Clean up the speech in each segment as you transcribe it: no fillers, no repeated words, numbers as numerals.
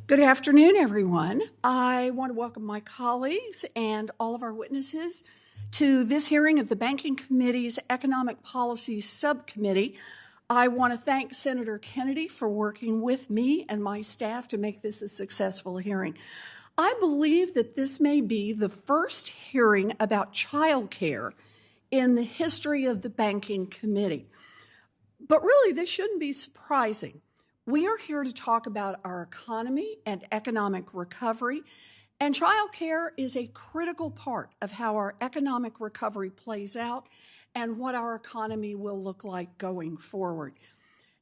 Good afternoon, everyone. I want to welcome my colleagues and all of our witnesses to this hearing of the Banking Committee's Economic Policy Subcommittee. I want to thank Senator Kennedy for working with me and my staff to make this a successful hearing. I believe that this may be the first hearing about child care in the history of the Banking Committee. But really, this shouldn't be surprising. We are here to talk about our economy and economic recovery, and child care is a critical part of how our economic recovery plays out and what our economy will look like going forward.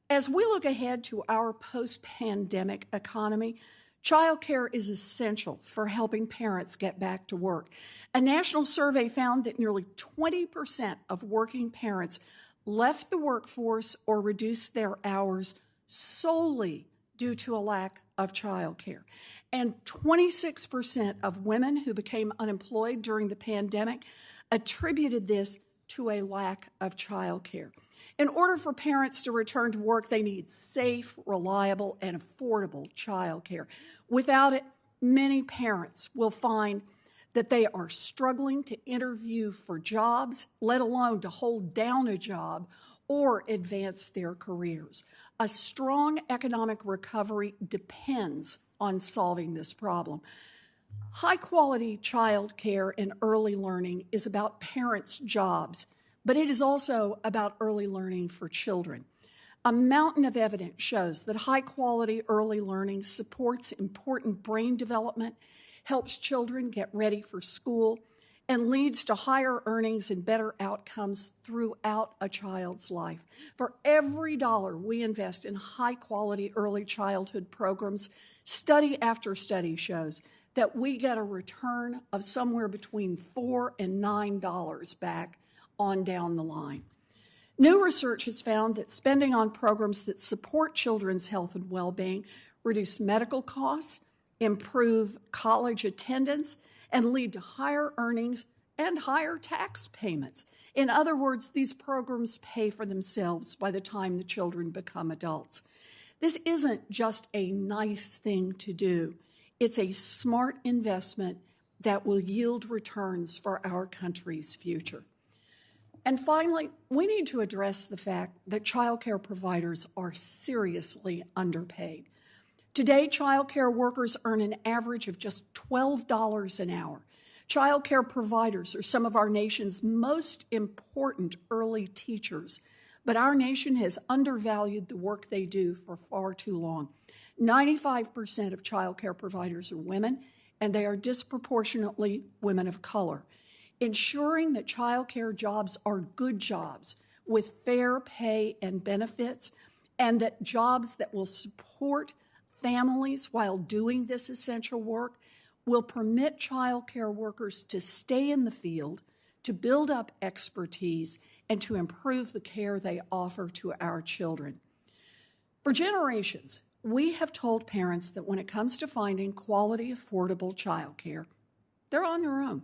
As we look ahead to our post-pandemic economy, child care is essential for helping parents get back to work. A national survey found that nearly 20% of working parents left the workforce or reduced their hours solely due to a lack of child care. And 26% of women who became unemployed during the pandemic attributed this to a lack of child care. In order for parents to return to work, they need safe, reliable, and affordable child care. Without it, many parents will find that they are struggling to interview for jobs, let alone to hold down a job or advance their careers. A strong economic recovery depends on solving this problem. High-quality child care and early learning is about parents' jobs, but it is also about early learning for children. A mountain of evidence shows that high-quality early learning supports important brain development, helps children get ready for school, and leads to higher earnings and better outcomes throughout a child's life. For every dollar we invest in high-quality early childhood programs, study after study shows that we get a return of somewhere between $4 and $9 back on down the line. New research has found that spending on programs that support children's health and well-being reduce medical costs, improve college attendance, and lead to higher earnings and higher tax payments. In other words, these programs pay for themselves by the time the children become adults. This isn't just a nice thing to do. It's a smart investment that will yield returns for our country's future. And finally, we need to address the fact that child care providers are seriously underpaid. Today, child care workers earn an average of just $12 an hour. Child care providers are some of our nation's most important early teachers, but our nation has undervalued the work they do for far too long. 95% of child care providers are women, and they are disproportionately women of color. Ensuring that child care jobs are good jobs with fair pay and benefits, and that jobs that will support families while doing this essential work will permit child care workers to stay in the field, to build up expertise, and to improve the care they offer to our children. For generations, we have told parents that when it comes to finding quality, affordable child care, they're on their own.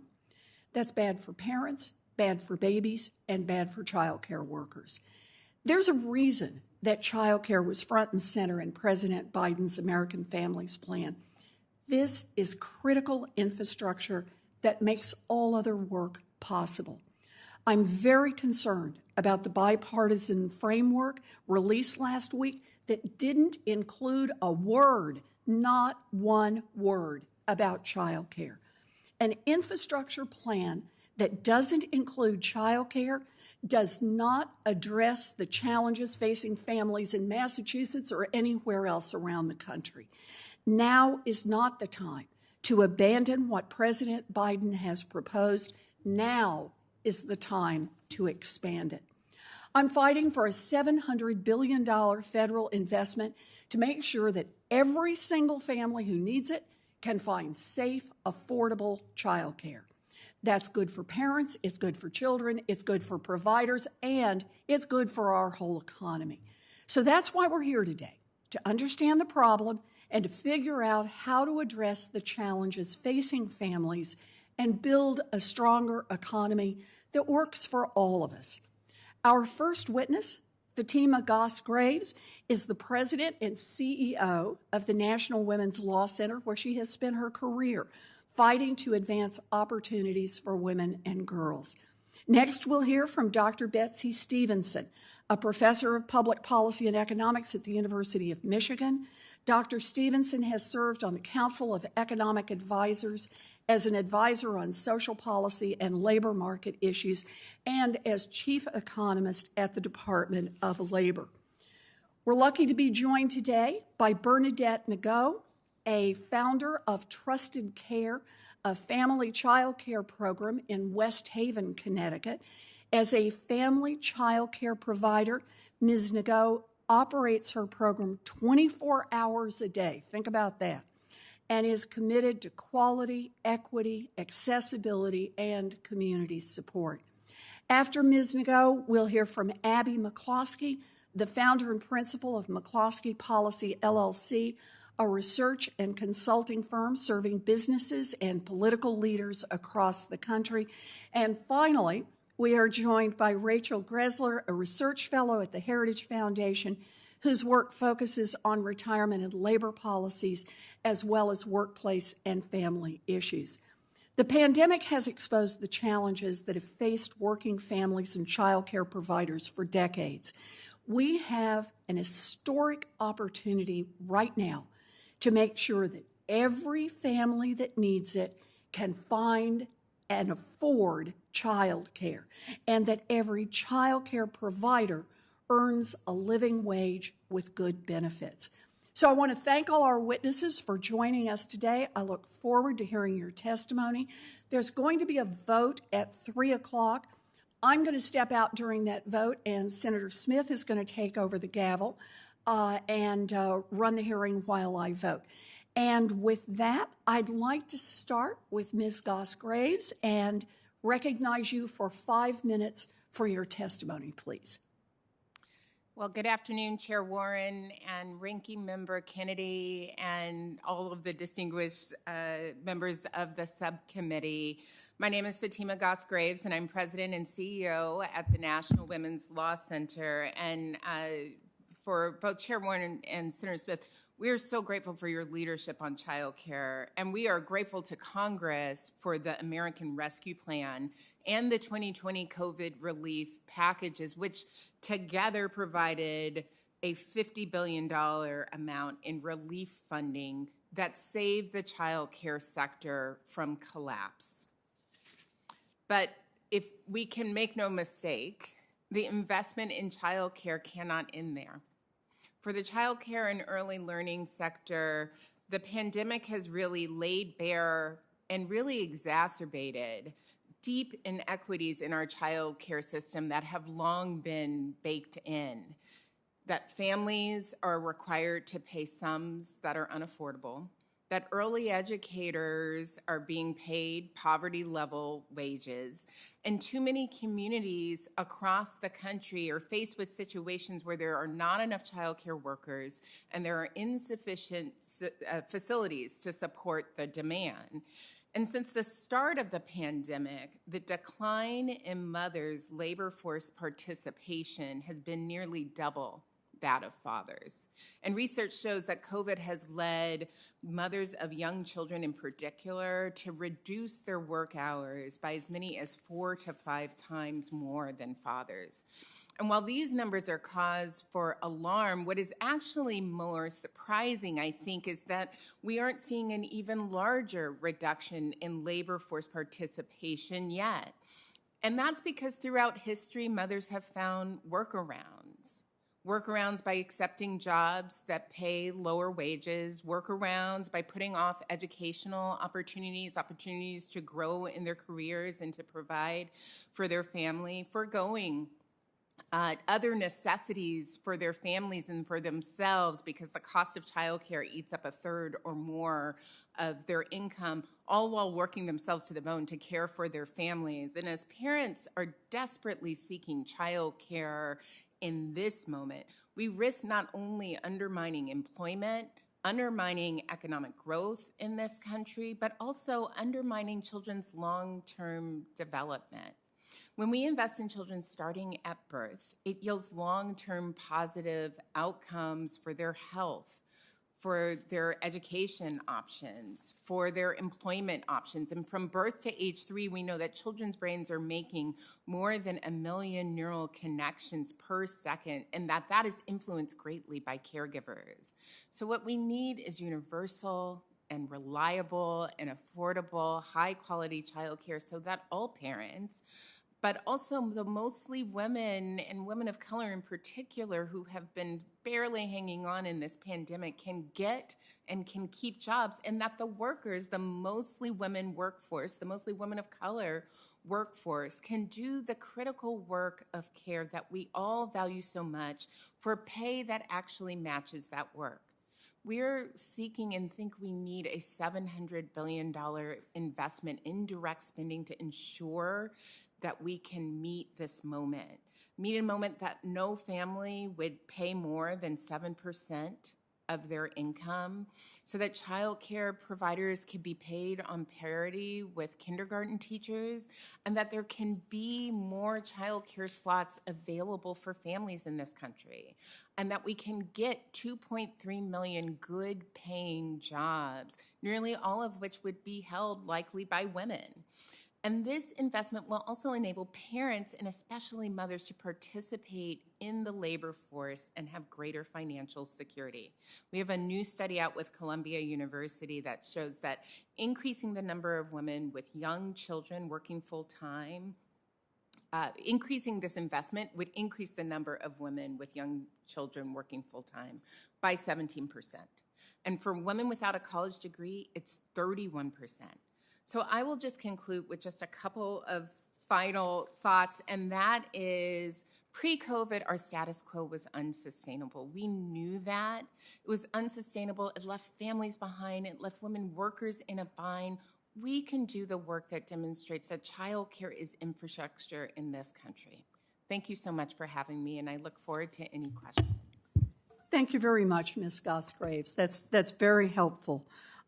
That's bad for parents, bad for babies, and bad for child care workers. There's a reason that child care was front and center in President Biden's American Families Plan. This is critical infrastructure that makes all other work possible. I'm very concerned about the bipartisan framework released last week that didn't include a word, not one word, about child care. An infrastructure plan that doesn't include child care does not address the challenges facing families in Massachusetts or anywhere else around the country. Now is not the time to abandon what President Biden has proposed. Now is the time to expand it. I'm fighting for a $700 billion federal investment to make sure that every single family who needs it can find safe, affordable child care. That's good for parents, it's good for children, it's good for providers, and it's good for our whole economy. So that's why we're here today, to understand the problem and to figure out how to address the challenges facing families and build a stronger economy that works for all of us. Our first witness, Fatima Goss-Graves, is the president and CEO of the National Women's Law Center, where she has spent her career fighting to advance opportunities for women and girls. Next, we'll hear from Dr. Betsy Stevenson, a professor of public policy and economics at the University of Michigan. Dr. Stevenson has served on the Council of Economic Advisors as an advisor on social policy and labor market issues and as chief economist at the Department of Labor. We're lucky to be joined today by Bernadette Nago, a founder of Trusted Care, a family child care program in West Haven, Connecticut. As a family child care provider, Ms. Nago operates her program 24 hours a day. Think about that. And is committed to quality, equity, accessibility, and community support. After Ms. Nago, we'll hear from Abby McCloskey, the founder and principal of McCloskey Policy, LLC, a research and consulting firm serving businesses and political leaders across the country. And finally, we are joined by Rachel Gressler, a research fellow at the Heritage Foundation, whose work focuses on retirement and labor policies, as well as workplace and family issues. The pandemic has exposed the challenges that have faced working families and child care providers for decades. We have an historic opportunity right now to make sure that every family that needs it can find and afford child care, and that every child care provider earns a living wage with good benefits. So I want to thank all our witnesses for joining us today. I look forward to hearing your testimony. There's going to be a vote at 3 o'clock. I'm going to step out during that vote, and Senator Smith is going to take over the gavel and run the hearing while I vote. And with that, I'd like to start with Ms. Goss-Graves and recognize you for 5 minutes for your testimony, please. Well, good afternoon, Chair Warren and Ranking Member Kennedy and all of the distinguished members of the subcommittee. My name is Fatima Goss-Graves, and I'm President and CEO at the National Women's Law Center. And for both Chair Warren and Senator Smith, we are so grateful for your leadership on child care, and we are grateful to Congress for the American Rescue Plan and the 2020 COVID relief packages, which together provided a $50 billion amount in relief funding that saved the child care sector from collapse. But if we can make no mistake, the investment in child care cannot end there. For the child care and early learning sector, the pandemic has really laid bare and really exacerbated deep inequities in our child care system that have long been baked in. That families are required to pay sums that are unaffordable, that early educators are being paid poverty-level wages, and too many communities across the country are faced with situations where there are not enough child care workers and there are insufficient facilities to support the demand. And since the start of the pandemic, the decline in mothers' labor force participation has been nearly double that of fathers. And research shows that COVID has led mothers of young children in particular to reduce their work hours by as many as 4 to 5 times more than fathers. And while these numbers are cause for alarm, what is actually more surprising, I think, is that we aren't seeing an even larger reduction in labor force participation yet. And that's because throughout history, mothers have found workarounds. Workarounds by accepting jobs that pay lower wages, workarounds by putting off educational opportunities to grow in their careers and to provide for their family, forgoing other necessities for their families and for themselves because the cost of childcare eats up a third or more of their income, all while working themselves to the bone to care for their families. And as parents are desperately seeking childcare in this moment, we risk not only undermining employment, undermining economic growth in this country, but also undermining children's long-term development. When we invest in children starting at birth, it yields long-term positive outcomes for their health, for their education options, for their employment options. And from birth to age 3, we know that children's brains are making more than 1 million neural connections per second, and that is influenced greatly by caregivers. So what we need is universal and reliable and affordable, high-quality childcare so that all parents, but also the mostly women and women of color in particular who have been barely hanging on in this pandemic can get and can keep jobs, and that the workers, the mostly women workforce, the mostly women of color workforce can do the critical work of care that we all value so much for pay that actually matches that work. We're seeking and think we need a $700 billion investment in direct spending to ensure that we can meet this moment. Meet a moment that no family would pay more than 7% of their income, so that child care providers can be paid on parity with kindergarten teachers, and that there can be more child care slots available for families in this country, and that we can get 2.3 million good paying jobs, nearly all of which would be held likely by women. And this investment will also enable parents and especially mothers to participate in the labor force and have greater financial security. We have a new study out with Columbia University that shows that increasing the number of women with young children working full-time, increasing this investment would increase the number of women with young children working full-time by 17%. And for women without a college degree, it's 31%. So I will just conclude with just a couple of final thoughts, and that is pre-COVID, our status quo was unsustainable. We knew that. It was unsustainable. It left families behind. It left women workers in a bind. We can do the work that demonstrates that child care is infrastructure in this country. Thank you so much for having me, and I look forward to any questions. Thank you very much, Ms. Goss-Graves. That's very helpful.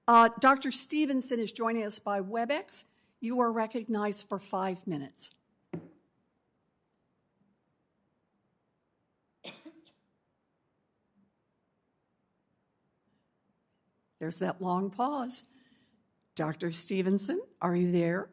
Dr. Stevenson is joining us by WebEx. You are recognized for 5 minutes. There's that long pause. Dr. Stevenson, are you there?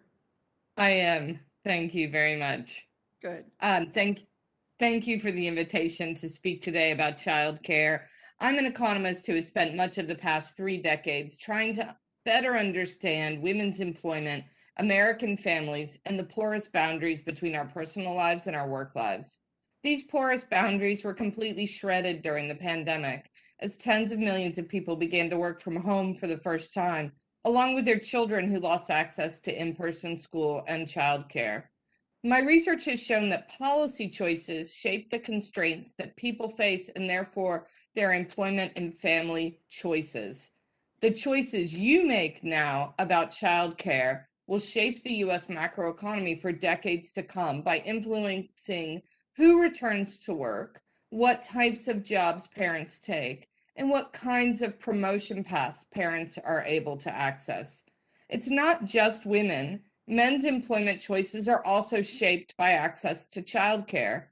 I am. Thank you very much. Good. Thank you for the invitation to speak today about childcare. I'm an economist who has spent much of the past 3 decades trying to better understand women's employment, American families, and the porous boundaries between our personal lives and our work lives. These porous boundaries were completely shredded during the pandemic as tens of millions of people began to work from home for the first time, along with their children who lost access to in-person school and childcare. My research has shown that policy choices shape the constraints that people face and therefore their employment and family choices. The choices you make now about childcare will shape the U.S. macroeconomy for decades to come by influencing who returns to work, what types of jobs parents take, and what kinds of promotion paths parents are able to access. It's not just women. Men's employment choices are also shaped by access to childcare.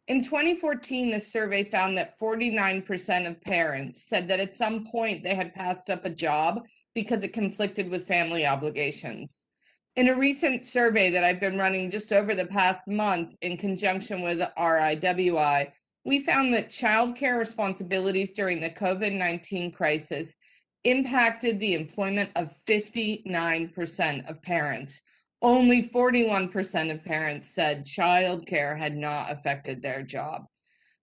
In 2014, the survey found that 49% of parents said that at some point they had passed up a job because it conflicted with family obligations. In a recent survey that I've been running just over the past month in conjunction with RIWI, we found that childcare responsibilities during the COVID-19 crisis impacted the employment of 59% of parents. Only 41% of parents said childcare had not affected their job.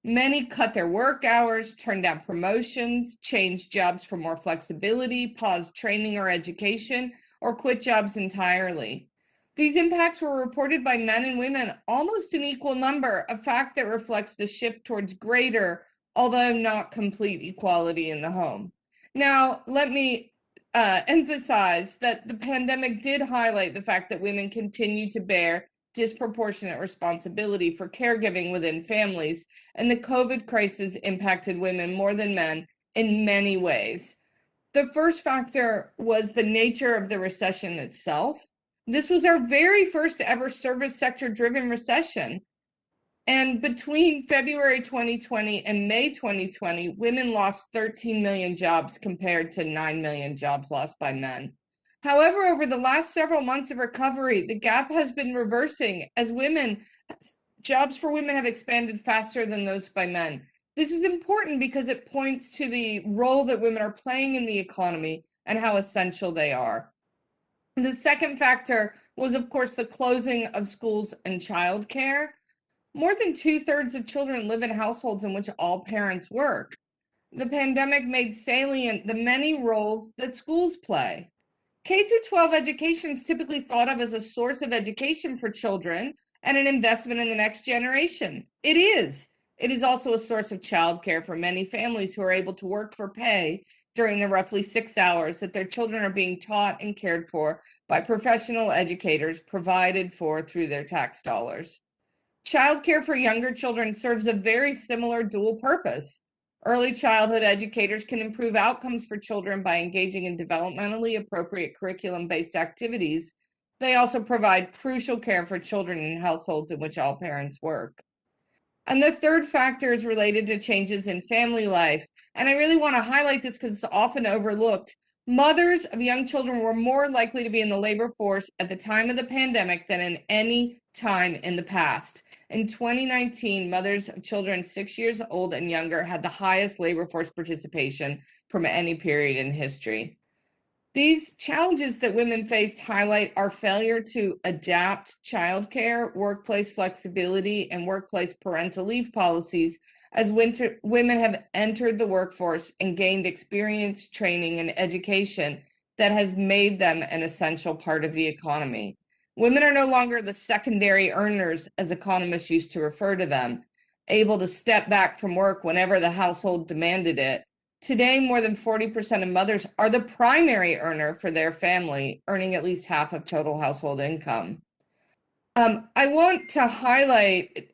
Many cut their work hours, turned down promotions, changed jobs for more flexibility, paused training or education, or quit jobs entirely. These impacts were reported by men and women almost in equal number, a fact that reflects the shift towards greater, although not complete, equality in the home. Now, let me emphasize that the pandemic did highlight the fact that women continue to bear disproportionate responsibility for caregiving within families, and the COVID crisis impacted women more than men in many ways. The first factor was the nature of the recession itself. This was our very first ever service sector driven recession. And between February 2020 and May 2020, women lost 13 million jobs compared to 9 million jobs lost by men. However, over the last several months of recovery, the gap has been reversing as jobs for women have expanded faster than those by men. This is important because it points to the role that women are playing in the economy and how essential they are. The second factor was, of course, the closing of schools and childcare. More than 2/3 of children live in households in which all parents work. The pandemic made salient the many roles that schools play. K through 12 education is typically thought of as a source of education for children and an investment in the next generation. It is. It is also a source of childcare for many families who are able to work for pay during the roughly 6 hours that their children are being taught and cared for by professional educators provided for through their tax dollars. Childcare for younger children serves a very similar dual purpose. Early childhood educators can improve outcomes for children by engaging in developmentally appropriate curriculum-based activities. They also provide crucial care for children in households in which all parents work. And the third factor is related to changes in family life. And I really want to highlight this because it's often overlooked. Mothers of young children were more likely to be in the labor force at the time of the pandemic than in any time in the past. In 2019, mothers of children 6 years old and younger had the highest labor force participation from any period in history. These challenges that women faced highlight our failure to adapt childcare, workplace flexibility, and workplace parental leave policies as women have entered the workforce and gained experience, training, and education that has made them an essential part of the economy. Women are no longer the secondary earners, as economists used to refer to them, able to step back from work whenever the household demanded it. Today, more than 40% of mothers are the primary earner for their family, earning at least half of total household income. I want to highlight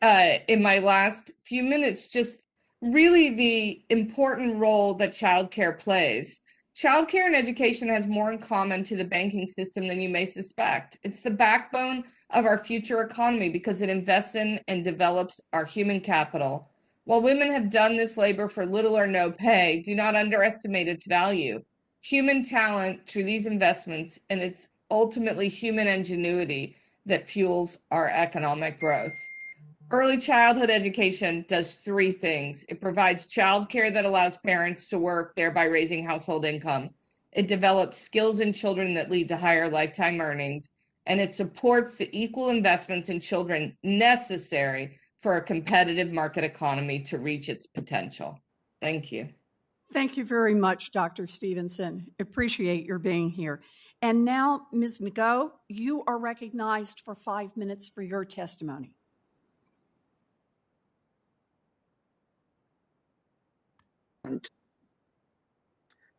in my last few minutes just really the important role that childcare plays. Childcare and education has more in common to the banking system than you may suspect. It's the backbone of our future economy because it invests in and develops our human capital. While women have done this labor for little or no pay, do not underestimate its value. Human talent through these investments, and it's ultimately human ingenuity that fuels our economic growth. Early childhood education does three things. It provides childcare that allows parents to work, thereby raising household income. It develops skills in children that lead to higher lifetime earnings, and it supports the equal investments in children necessary for a competitive market economy to reach its potential. Thank you. Thank you very much, Dr. Stevenson. Appreciate your being here. And now, Ms. Nago, you are recognized for 5 minutes for your testimony.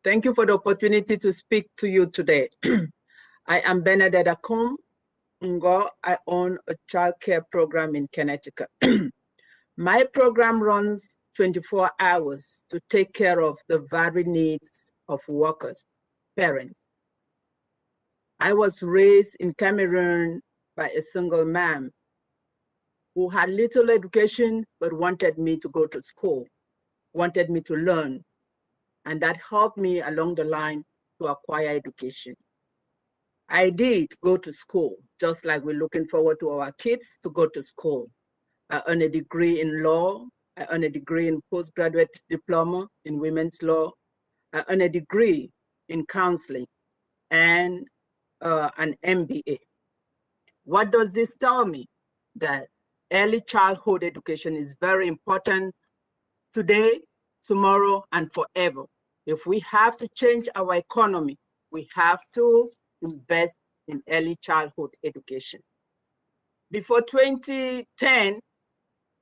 Thank you for the opportunity to speak to you today. I am Benedetta Kum Ngo. I own a child care program in Connecticut. My program runs 24 hours to take care of the varied needs of workers, parents. I was raised in Cameroon by a single mom who had little education but wanted me to go to school, wanted me to learn, and that helped me along the line to acquire education. I did go to school, just like we're looking forward to our kids to go to school. I earned a degree in law. I earned a degree in postgraduate diploma in women's law. I earned a degree in counseling and an MBA. What does this tell me? That early childhood education is very important today, tomorrow, and forever. If we have to change our economy, we have to invest in early childhood education. Before 2010,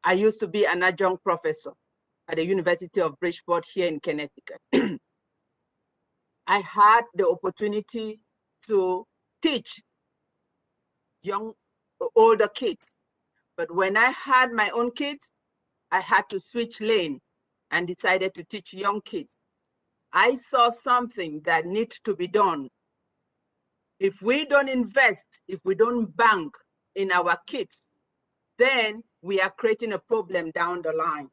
I used to be an adjunct professor at the University of Bridgeport here in Connecticut. I had the opportunity to teach older kids. But when I had my own kids, I had to switch lane and decided to teach young kids. I saw something that needs to be done If we don't invest, if we don't bank in our kids, then we are creating a problem down the line.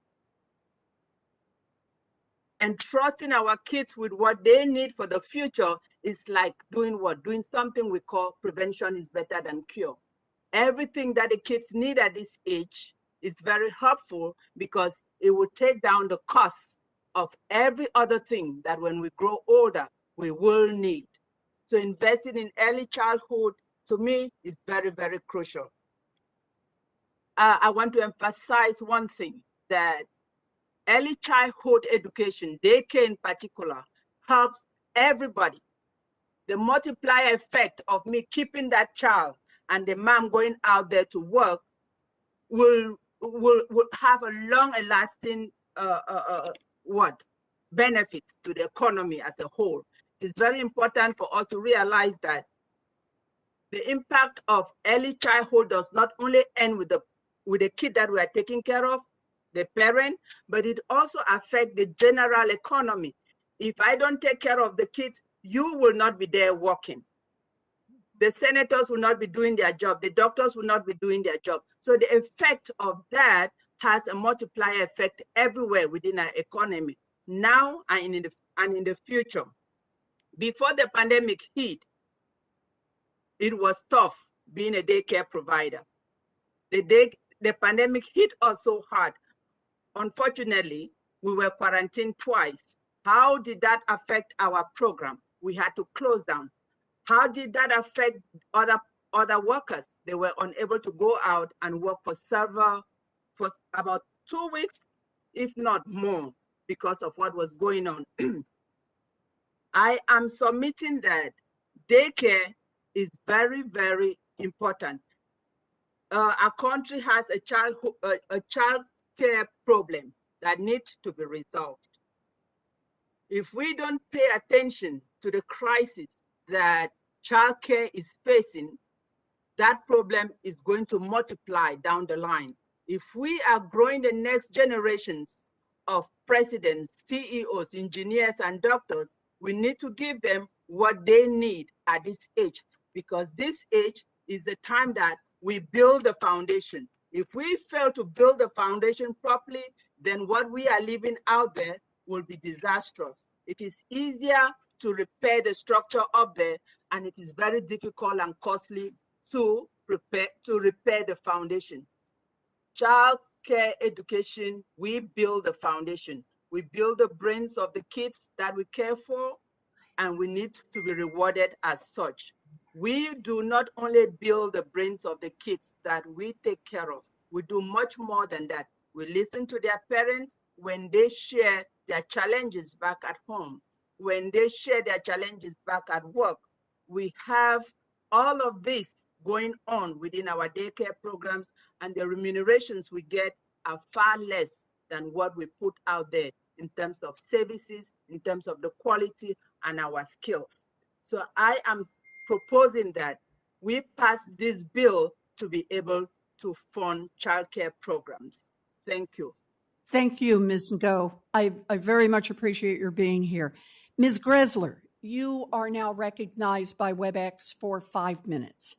And trusting our kids with what they need for the future is like doing what? Doing something we call prevention is better than cure. Everything that the kids need at this age is very helpful because it will take down the cost of every other thing that when we grow older, we will need. So investing in early childhood, to me, is very, very crucial. I want to emphasize one thing, that early childhood education, daycare in particular, helps everybody. The multiplier effect of me keeping that child and the mom going out there to work will have a long and lasting benefits to the economy as a whole. It's very important for us to realize that the impact of early childhood does not only end with the kid that we are taking care of, the parent, but it also affects the general economy. If I don't take care of the kids, you will not be there working. The senators will not be doing their job. The doctors will not be doing their job. So the effect of that has a multiplier effect everywhere within our economy, now and in the future. Before the pandemic hit, it was tough being a daycare provider. The pandemic hit us so hard. Unfortunately, we were quarantined twice. How did that affect our program? We had to close down. How did that affect other workers? They were unable to go out and work for about 2 weeks, if not more, because of what was going on. I am submitting that daycare is very, very important. Our country has a child care problem that needs to be resolved. If we don't pay attention to the crisis that childcare is facing, that problem is going to multiply down the line. If we are growing the next generations of presidents, CEOs, engineers, and doctors, we need to give them what they need at this age, because this age is the time that we build the foundation. If we fail to build the foundation properly, then what we are leaving out there will be disastrous. It is easier to repair the structure up there, and it is very difficult and costly to repair the foundation. Child care education, we build the foundation. We build the brains of the kids that we care for, and we need to be rewarded as such. We do not only build the brains of the kids that we take care of, we do much more than that. We listen to their parents when they share their challenges back at home, when they share their challenges back at work. We have all of this going on within our daycare programs, and the remunerations we get are far less than what we put out there in terms of services, in terms of the quality and our skills. So I am proposing that we pass this bill to be able to fund childcare programs. Thank you. Thank you, Ms. Ngo. I very much appreciate your being here. Ms. Gressler, you are now recognized by WebEx for 5 minutes.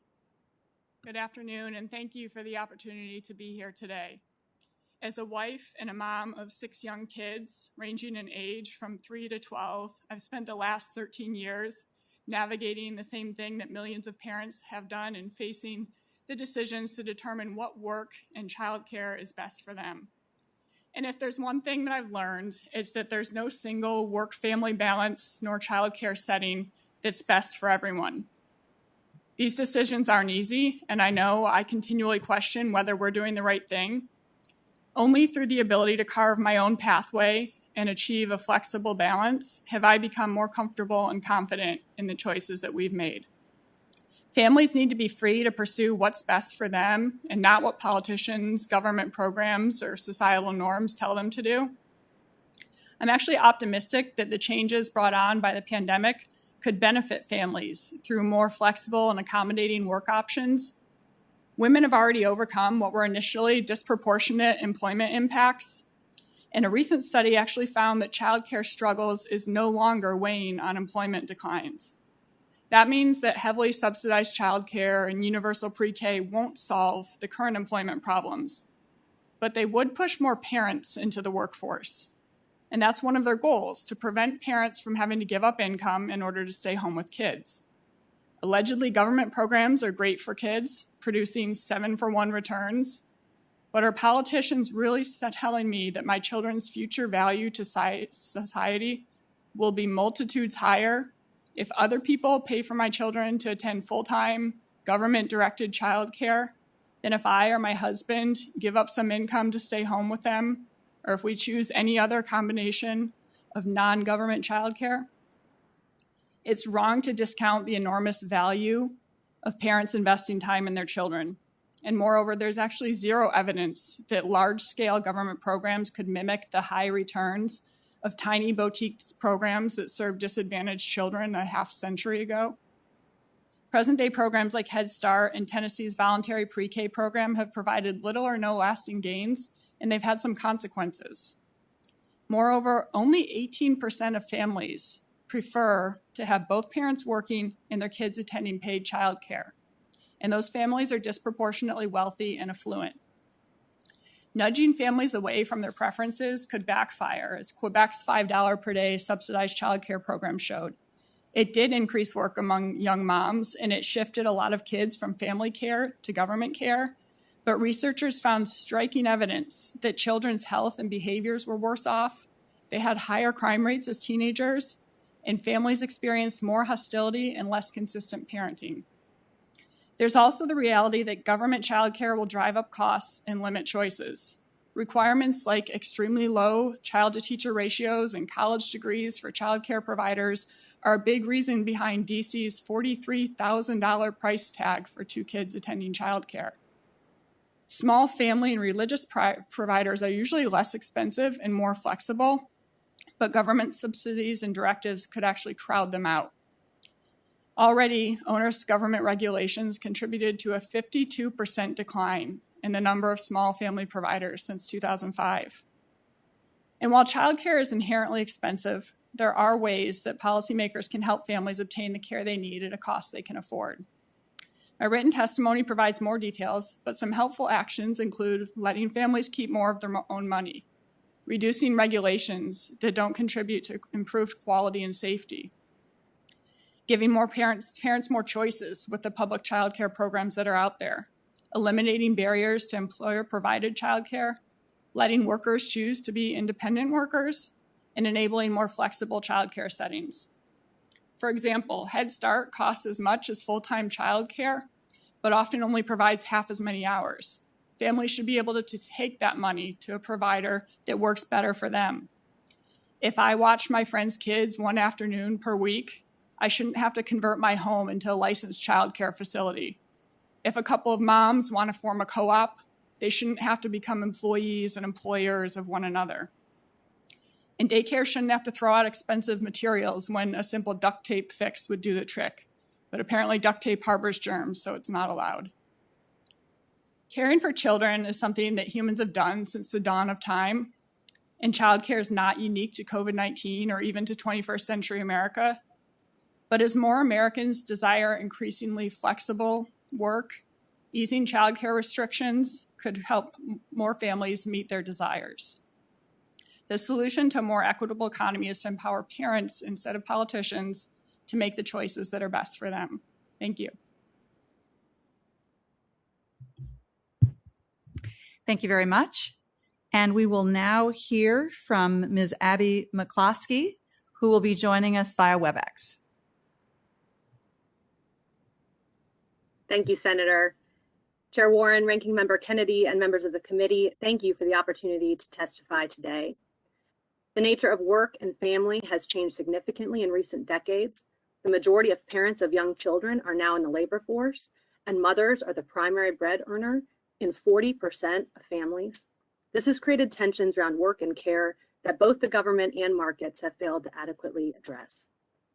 Good afternoon, and thank you for the opportunity to be here today. As a wife and a mom of 6 young kids, ranging in age from 3 to 12, I've spent the last 13 years navigating the same thing that millions of parents have done in facing the decisions to determine what work and childcare is best for them. And if there's one thing that I've learned, it's that there's no single work-family balance nor childcare setting that's best for everyone. These decisions aren't easy, and I know I continually question whether we're doing the right thing. Only through the ability to carve my own pathway and achieve a flexible balance have I become more comfortable and confident in the choices that we've made. Families need to be free to pursue what's best for them and not what politicians, government programs, or societal norms tell them to do. I'm actually optimistic that the changes brought on by the pandemic could benefit families through more flexible and accommodating work options. Women have already overcome what were initially disproportionate employment impacts, and a recent study actually found that childcare struggles is no longer weighing on employment declines. That means that heavily subsidized childcare and universal pre-K won't solve the current employment problems, but they would push more parents into the workforce. And that's one of their goals, to prevent parents from having to give up income in order to stay home with kids. Allegedly, government programs are great for kids, producing 7-for-1 returns. But are politicians really telling me that my children's future value to society will be multitudes higher if other people pay for my children to attend full-time, government-directed childcare than if I or my husband give up some income to stay home with them, or if we choose any other combination of non-government childcare? It's wrong to discount the enormous value of parents investing time in their children. And moreover, there's actually zero evidence that large-scale government programs could mimic the high returns of tiny boutique programs that served disadvantaged children a half century ago. Present-day programs like Head Start and Tennessee's voluntary pre-K program have provided little or no lasting gains, and they've had some consequences. Moreover, only 18% of families prefer to have both parents working and their kids attending paid childcare. And those families are disproportionately wealthy and affluent. Nudging families away from their preferences could backfire, as Quebec's $5 per day subsidized childcare program showed. It did increase work among young moms, and it shifted a lot of kids from family care to government care. But researchers found striking evidence that children's health and behaviors were worse off. They had higher crime rates as teenagers, and families experienced more hostility and less consistent parenting. There's also the reality that government childcare will drive up costs and limit choices. Requirements like extremely low child-to-teacher ratios and college degrees for childcare providers are a big reason behind DC's $43,000 price tag for 2 kids attending childcare. Small family and religious providers are usually less expensive and more flexible, but government subsidies and directives could actually crowd them out. Already, onerous government regulations contributed to a 52% decline in the number of small family providers since 2005. And while childcare is inherently expensive, there are ways that policymakers can help families obtain the care they need at a cost they can afford. My written testimony provides more details, but some helpful actions include letting families keep more of their own money, reducing regulations that don't contribute to improved quality and safety, giving more parents more choices with the public childcare programs that are out there, eliminating barriers to employer-provided childcare, letting workers choose to be independent workers, and enabling more flexible childcare settings. For example, Head Start costs as much as full-time childcare, but often only provides half as many hours. Families should be able to take that money to a provider that works better for them. If I watch my friend's kids one afternoon per week, I shouldn't have to convert my home into a licensed childcare facility. If a couple of moms want to form a co-op, they shouldn't have to become employees and employers of one another. And daycare shouldn't have to throw out expensive materials when a simple duct tape fix would do the trick. But apparently duct tape harbors germs, so it's not allowed. Caring for children is something that humans have done since the dawn of time, and childcare is not unique to COVID-19 or even to 21st century America. But as more Americans desire increasingly flexible work, easing childcare restrictions could help more families meet their desires. The solution to a more equitable economy is to empower parents instead of politicians to make the choices that are best for them. Thank you. Thank you very much. And we will now hear from Ms. Abby McCloskey, who will be joining us via WebEx. Thank you, Senator. Chair Warren, Ranking Member Kennedy, and members of the committee, thank you for the opportunity to testify today. The nature of work and family has changed significantly in recent decades. The majority of parents of young children are now in the labor force, and mothers are the primary bread earner in 40% of families. This has created tensions around work and care that both the government and markets have failed to adequately address.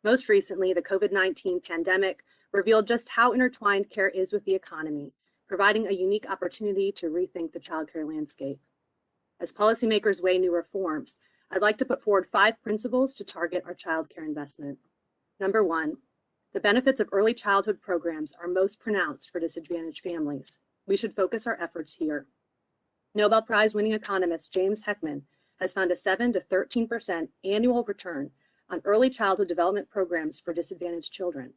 Most recently, the COVID-19 pandemic revealed just how intertwined care is with the economy, providing a unique opportunity to rethink the childcare landscape. As policymakers weigh new reforms, I'd like to put forward 5 principles to target our childcare investment. Number 1, The benefits of early childhood programs are most pronounced for disadvantaged families. We should focus our efforts here. Nobel Prize winning economist James Heckman has found a 7 to 13% annual return on early childhood development programs for disadvantaged children.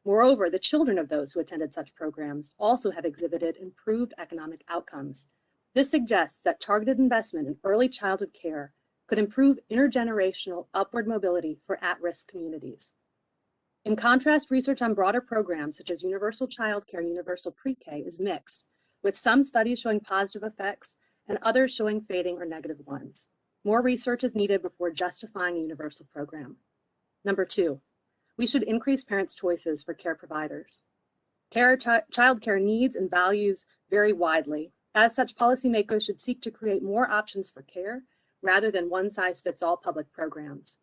Moreover, the children of those who attended such programs also have exhibited improved economic outcomes. This suggests that targeted investment in early childhood care could improve intergenerational upward mobility for at-risk communities. In contrast, research on broader programs such as universal childcare and universal pre-K is mixed, with some studies showing positive effects and others showing fading or negative ones. More research is needed before justifying a universal program. Number 2, we should increase parents' choices for care providers. Child care needs and values vary widely. As such, policymakers should seek to create more options for care rather than one-size-fits-all public programs.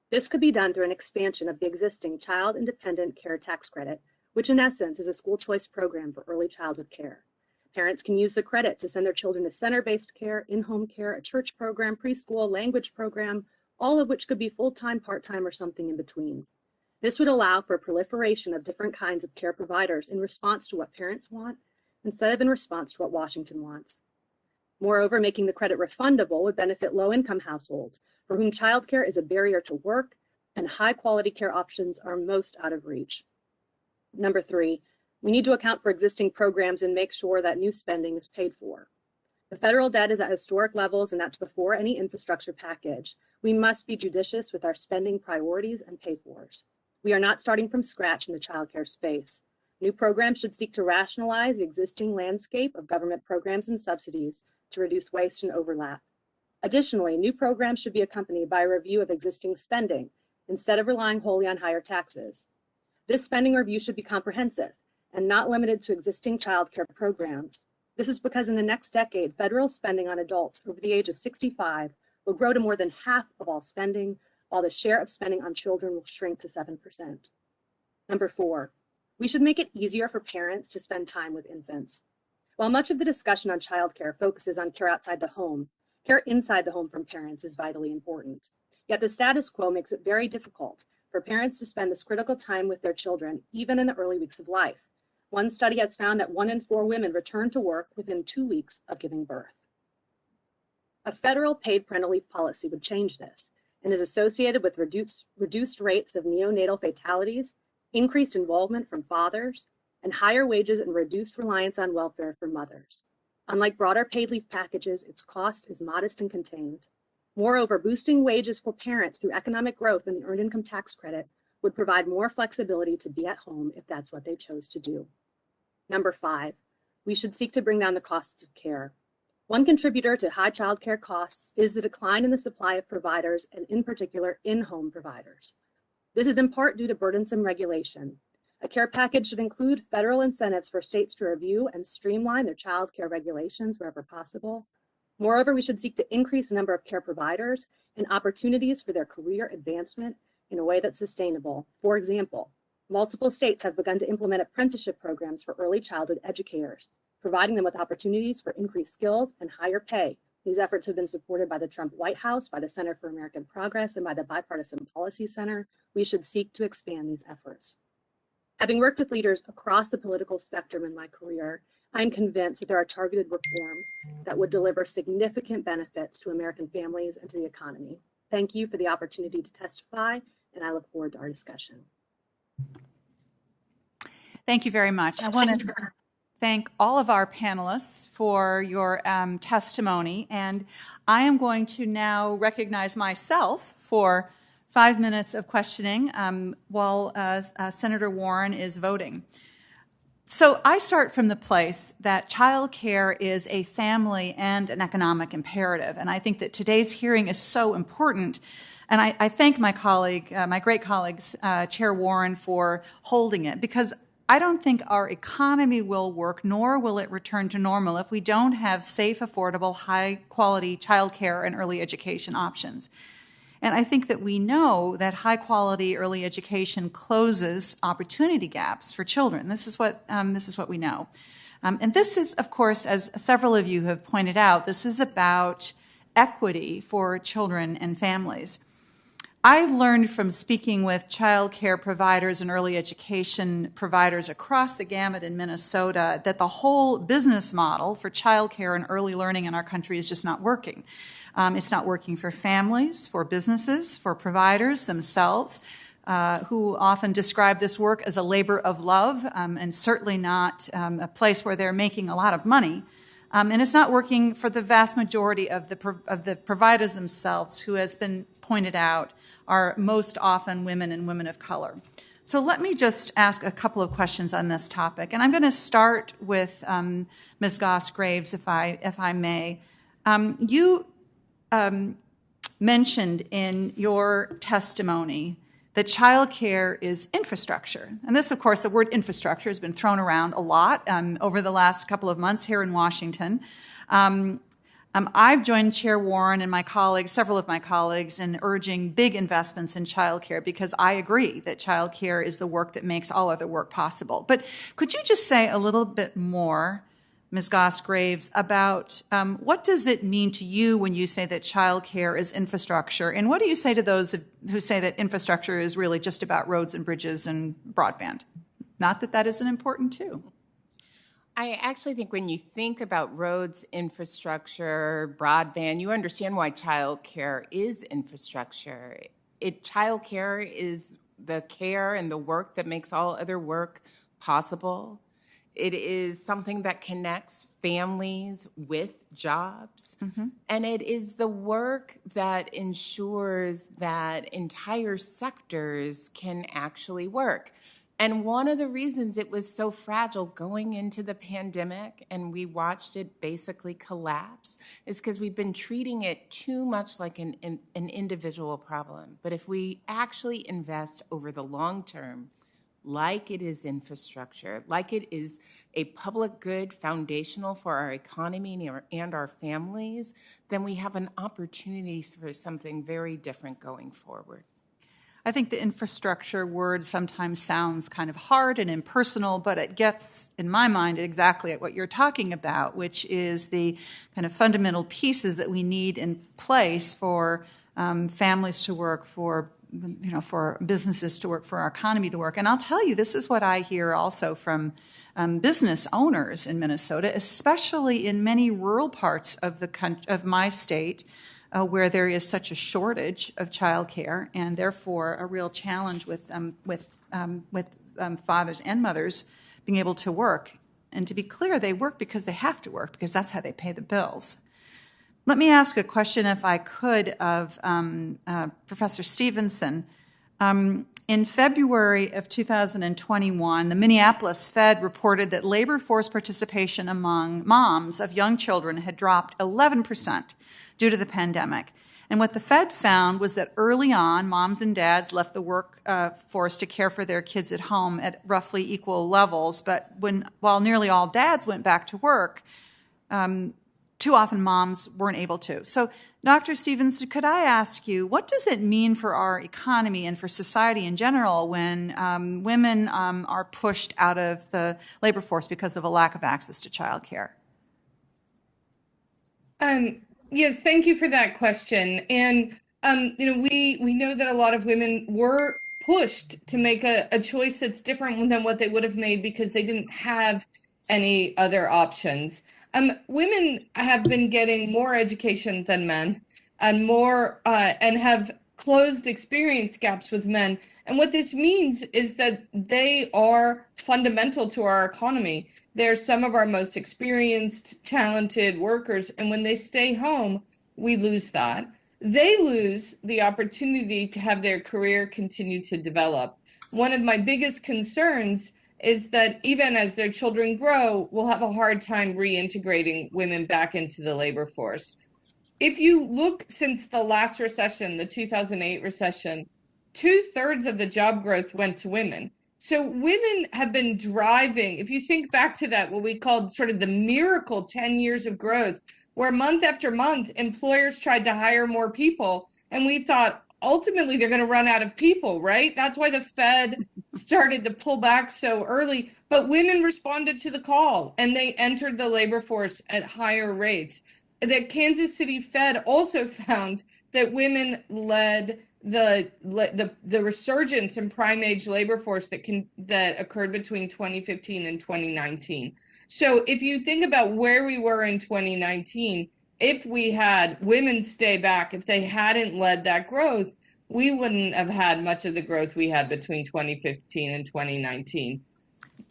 This could be done through an expansion of the existing Child Independent Care Tax Credit, which in essence is a school choice program for early childhood care. Parents can use the credit to send their children to center-based care, in-home care, a church program, preschool, language program, all of which could be full-time, part-time, or something in between. This would allow for a proliferation of different kinds of care providers in response to what parents want, instead of in response to what Washington wants. Moreover, making the credit refundable would benefit low-income households for whom childcare is a barrier to work and high-quality care options are most out of reach. Number 3, we need to account for existing programs and make sure that new spending is paid for. The federal debt is at historic levels, and that's before any infrastructure package. We must be judicious with our spending priorities and pay-fors. We are not starting from scratch in the childcare space. New programs should seek to rationalize the existing landscape of government programs and subsidies to reduce waste and overlap. Additionally, new programs should be accompanied by a review of existing spending instead of relying wholly on higher taxes. This spending review should be comprehensive and not limited to existing childcare programs. This is because in the next decade, federal spending on adults over the age of 65 will grow to more than half of all spending, while the share of spending on children will shrink to 7%. Number 4, we should make it easier for parents to spend time with infants. While much of the discussion on childcare focuses on care outside the home, care inside the home from parents is vitally important. Yet the status quo makes it very difficult for parents to spend this critical time with their children, even in the early weeks of life. One study has found that 1 in 4 women return to work within 2 weeks of giving birth. A federal paid parental leave policy would change this and is associated with reduced rates of neonatal fatalities, increased involvement from fathers, and higher wages and reduced reliance on welfare for mothers. Unlike broader paid leave packages, its cost is modest and contained. Moreover, boosting wages for parents through economic growth and the Earned Income Tax Credit would provide more flexibility to be at home if that's what they chose to do. Number 5, we should seek to bring down the costs of care. One contributor to high child care costs is the decline in the supply of providers, and in particular, in-home providers. This is in part due to burdensome regulation. A care package should include federal incentives for states to review and streamline their child care regulations wherever possible. Moreover, we should seek to increase the number of care providers and opportunities for their career advancement in a way that's sustainable. For example, multiple states have begun to implement apprenticeship programs for early childhood educators, providing them with opportunities for increased skills and higher pay. These efforts have been supported by the Trump White House, by the Center for American Progress, and by the Bipartisan Policy Center. We should seek to expand these efforts. Having worked with leaders across the political spectrum in my career, I'm convinced that there are targeted reforms that would deliver significant benefits to American families and to the economy. Thank you for the opportunity to testify, and I look forward to our discussion. Thank you very much. I want to thank all of our panelists for your testimony, and I am going to now recognize myself for 5 minutes of questioning while Senator Warren is voting. So I start from the place that child care is a family and an economic imperative, and I think that today's hearing is so important. And I thank my colleague, my great colleagues, Chair Warren, for holding it, because I don't think our economy will work, nor will it return to normal, if we don't have safe, affordable, high-quality child care and early education options. And I think that we know that high-quality early education closes opportunity gaps for children. This is what we know. And this is, of course, as several of you have pointed out, this is about equity for children and families. I've learned from speaking with child care providers and early education providers across the gamut in Minnesota that the whole business model for child care and early learning in our country is just not working. It's not working for families, for businesses, for providers themselves, who often describe this work as a labor of love, and certainly not a place where they're making a lot of money. And it's not working for the vast majority of the providers themselves, who has been pointed out are most often women and women of color. So let me just ask a couple of questions on this topic. And I'm going to start with Ms. Goss-Graves, if I may. You mentioned in your testimony that child care is infrastructure. And this, of course, the word infrastructure has been thrown around a lot over the last couple of months here in Washington. I've joined Chair Warren and my colleagues, several of my colleagues, in urging big investments in child care because I agree that child care is the work that makes all other work possible. But could you just say a little bit more, Ms. Goss-Graves, about what does it mean to you when you say that child care is infrastructure? And what do you say to those who say that infrastructure is really just about roads and bridges and broadband? Not that that isn't important too. I actually think when you think about roads, infrastructure, broadband, you understand why child care is infrastructure. Child care is the care and the work that makes all other work possible. It is something that connects families with jobs. Mm-hmm. And it is the work that ensures that entire sectors can actually work. And one of the reasons it was so fragile going into the pandemic and we watched it basically collapse is because we've been treating it too much like an individual problem. But if we actually invest over the long term, like it is infrastructure, like it is a public good foundational for our economy and our families, then we have an opportunity for something very different going forward. I think the infrastructure word sometimes sounds kind of hard and impersonal, but it gets, in my mind, exactly at what you're talking about, which is the kind of fundamental pieces that we need in place for families to work, for businesses to work, for our economy to work. And I'll tell you, this is what I hear also from business owners in Minnesota, especially in many rural parts of my state, where there is such a shortage of childcare and therefore a real challenge with fathers and mothers being able to work. And to be clear, they work because they have to work, because that's how they pay the bills. Let me ask a question, if I could, of Professor Stevenson. In February of 2021, the Minneapolis Fed reported that labor force participation among moms of young children had dropped 11% due to the pandemic. And what the Fed found was that early on, moms and dads left the workforce to care for their kids at home at roughly equal levels. But while nearly all dads went back to work, too often moms weren't able to. So, Dr. Stevens, could I ask you, what does it mean for our economy and for society in general when women are pushed out of the labor force because of a lack of access to childcare? Yes, thank you for that question. And we know that a lot of women were pushed to make a choice that's different than what they would have made because they didn't have any other options. Women have been getting more education than men and more and have closed experience gaps with men. And what this means is that they are fundamental to our economy. They're some of our most experienced, talented workers. And when they stay home, we lose that. They lose the opportunity to have their career continue to develop. One of my biggest concerns is that even as their children grow, we'll have a hard time reintegrating women back into the labor force. If you look since the last recession, the 2008 recession, 2/3 of the job growth went to women. So women have been driving, if you think back to that, what we called sort of the miracle 10 years of growth, where month after month, employers tried to hire more people. And we thought, ultimately, they're going to run out of people, right? That's why the Fed started to pull back so early. But women responded to the call and they entered the labor force at higher rates. The Kansas City Fed also found that women led the resurgence in prime age labor force that occurred between 2015 and 2019. So if you think about where we were in 2019, if we had women stay back, if they hadn't led that growth, we wouldn't have had much of the growth we had between 2015 and 2019.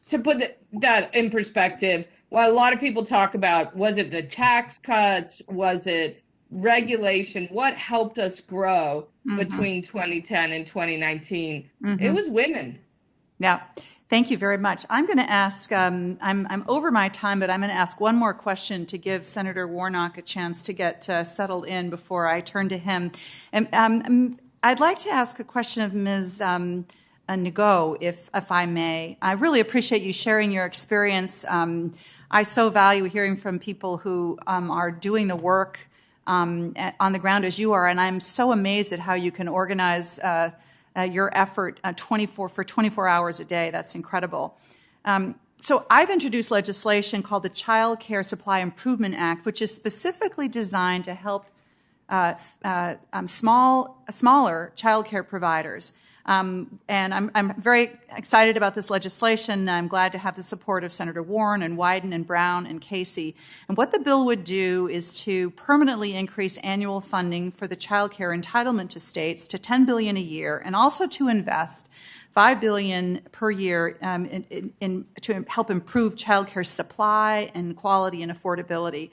To put that in perspective, while a lot of people talk about, was it the tax cuts? Was it regulation? What helped us grow between 2010 and 2019? It was women. Yeah. Thank you very much. I'm going to ask, I'm over my time, but I'm going to ask one more question to give Senator Warnock a chance to get settled in before I turn to him. And I'd like to ask a question of Ms. Nago, if I may. I really appreciate you sharing your experience. I so value hearing from people who are doing the work on the ground as you are, and I'm so amazed at how you can organize your effort 24 hours a day. That's incredible. So I've introduced legislation called the Child Care Supply Improvement Act, which is specifically designed to help smaller child care providers. And I'm very excited about this legislation. I'm glad to have the support of Senator Warren and Wyden and Brown and Casey. And what the bill would do is to permanently increase annual funding for the child care entitlement to states to $10 billion a year, and also to invest $5 billion per year to help improve child care supply and quality and affordability.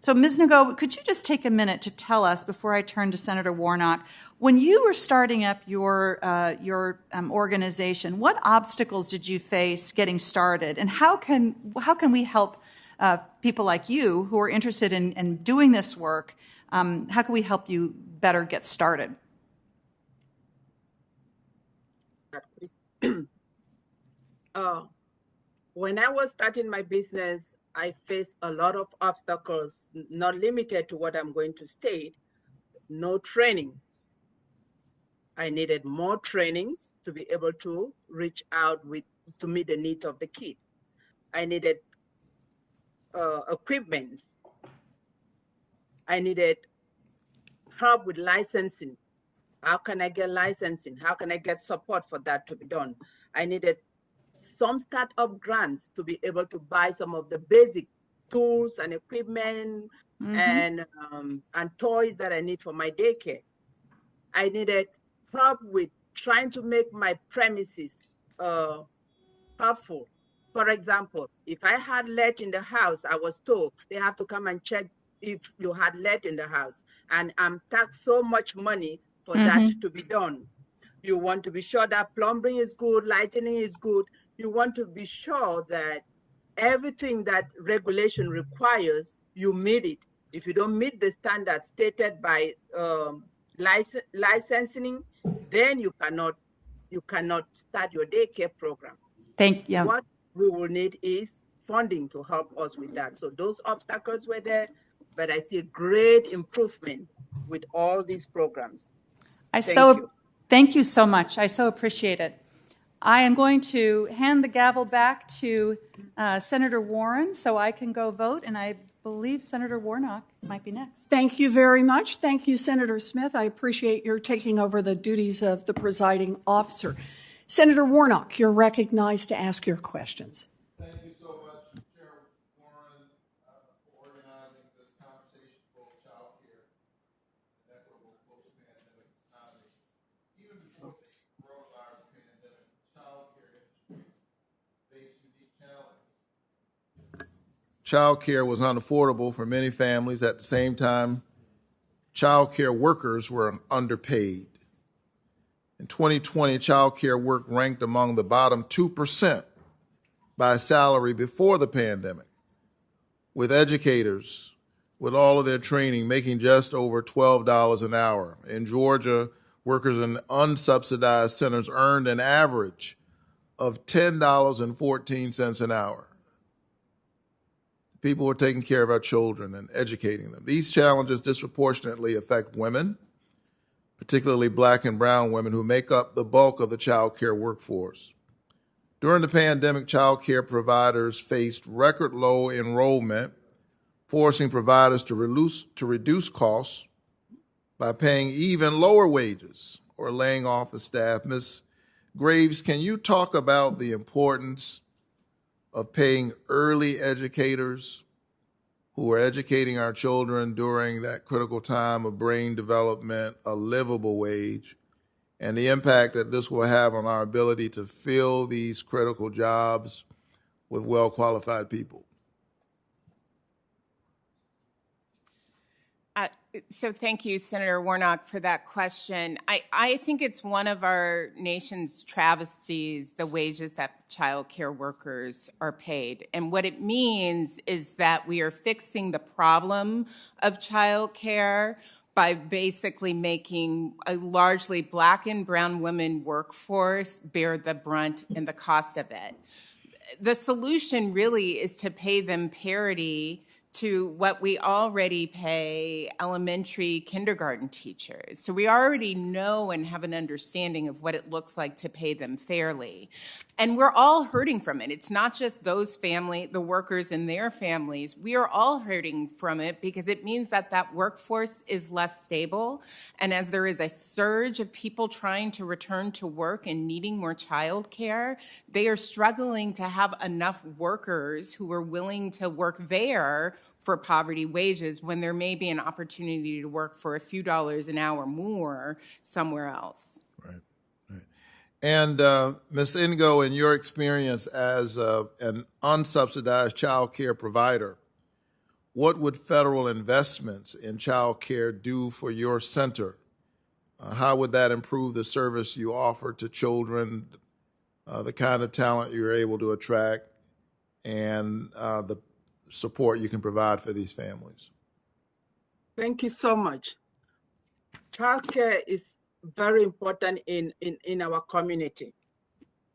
So, Ms. Nago, could you just take a minute to tell us, before I turn to Senator Warnock, when you were starting up your organization, what obstacles did you face getting started, and how can we help people like you who are interested in doing this work? How can we help you better get started? When I was starting my business, I faced a lot of obstacles, not limited to what I'm going to state. No trainings. I needed more trainings to be able to reach out to meet the needs of the kid. I needed equipments. I needed help with licensing. How can I get licensing? How can I get support for that to be done? I needed some startup grants to be able to buy some of the basic tools and equipment and toys that I need for my daycare. I needed help with trying to make my premises helpful. For example, if I had lead in the house, I was told they have to come and check if you had lead in the house. And I'm taxed so much money for that to be done. You want to be sure that plumbing is good, lighting is good. You want to be sure that everything that regulation requires, you meet it. If you don't meet the standards stated by licensing, then you cannot start your daycare program. Thank you. What we will need is funding to help us with that. So those obstacles were there, but I see a great improvement with all these programs. Thank you so much. I so appreciate it. I am going to hand the gavel back to Senator Warren so I can go vote, and I believe Senator Warnock might be next. Thank you very much. Thank you, Senator Smith. I appreciate your taking over the duties of the presiding officer. Senator Warnock, you're recognized to ask your questions. Thank you so much, Chair Warren, for organizing this conversation for child care and equitable post-pandemic economy. Even before the coronavirus pandemic, child care industry faced unique challenges. Child care was unaffordable for many families. At the same time, child care workers were underpaid. In 2020, child care work ranked among the bottom 2% by salary before the pandemic, with educators, with all of their training, making just over $12 an hour. In Georgia, workers in unsubsidized centers earned an average of $10.14 an hour. People who are taking care of our children and educating them. These challenges disproportionately affect women, particularly Black and brown women, who make up the bulk of the child care workforce. During the pandemic, child care providers faced record low enrollment, forcing providers to reduce costs by paying even lower wages or laying off the staff. Ms. Graves, can you talk about the importance of paying early educators who are educating our children during that critical time of brain development a livable wage, and the impact that this will have on our ability to fill these critical jobs with well-qualified people? So thank you, Senator Warnock, for that question. I think it's one of our nation's travesties, the wages that child care workers are paid. And what it means is that we are fixing the problem of child care by basically making a largely Black and brown women workforce bear the brunt and the cost of it. The solution really is to pay them parity to what we already pay elementary kindergarten teachers. So we already know and have an understanding of what it looks like to pay them fairly. And we're all hurting from it. It's not just those the workers and their families. We are all hurting from it because it means that that workforce is less stable. And as there is a surge of people trying to return to work and needing more child care, they are struggling to have enough workers who are willing to work there for poverty wages when there may be an opportunity to work for a few dollars an hour more somewhere else. Right. And Ms. Ingo, in your experience as an unsubsidized child care provider, what would federal investments in child care do for your center? How would that improve the service you offer to children, the kind of talent you're able to attract, and the support you can provide for these families? Thank you so much. Childcare is very important in our community.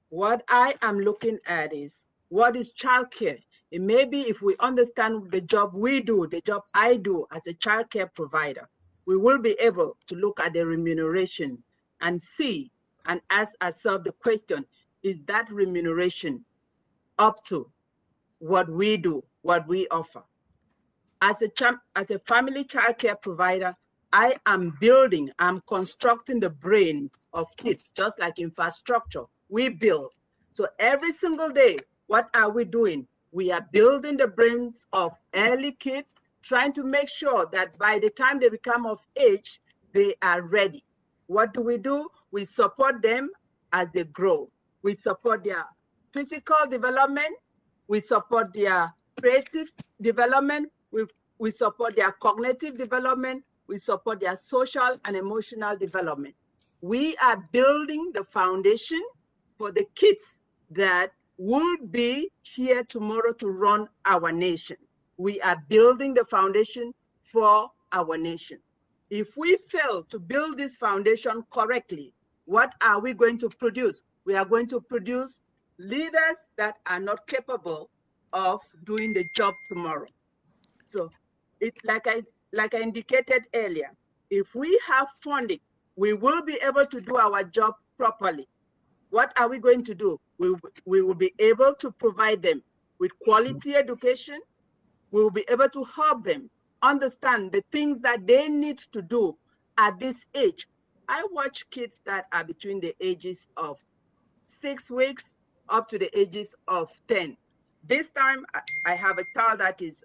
What I am looking at is, what is childcare? And maybe if we understand the job we do, the job I do as a childcare provider, we will be able to look at the remuneration and see and ask ourselves the question, is that remuneration up to what we do, what we offer? As a family childcare provider, I'm constructing the brains of kids, just like infrastructure. We build. So every single day, what are we doing? We are building the brains of early kids, trying to make sure that by the time they become of age, they are ready. What do? We support them as they grow. We support their physical development. We support their creative development. We support their cognitive development. We support their social and emotional development. We are building the foundation for the kids that will be here tomorrow to run our nation. We are building the foundation for our nation. If we fail to build this foundation correctly, what are we going to produce? We are going to produce leaders that are not capable of doing the job tomorrow. So it's like I indicated earlier, if we have funding, we will be able to do our job properly. What are we going to do? We will be able to provide them with quality education. We will be able to help them understand the things that they need to do at this age. I watch kids that are between the ages of 6 weeks up to the ages of 10. This time, I have a child that is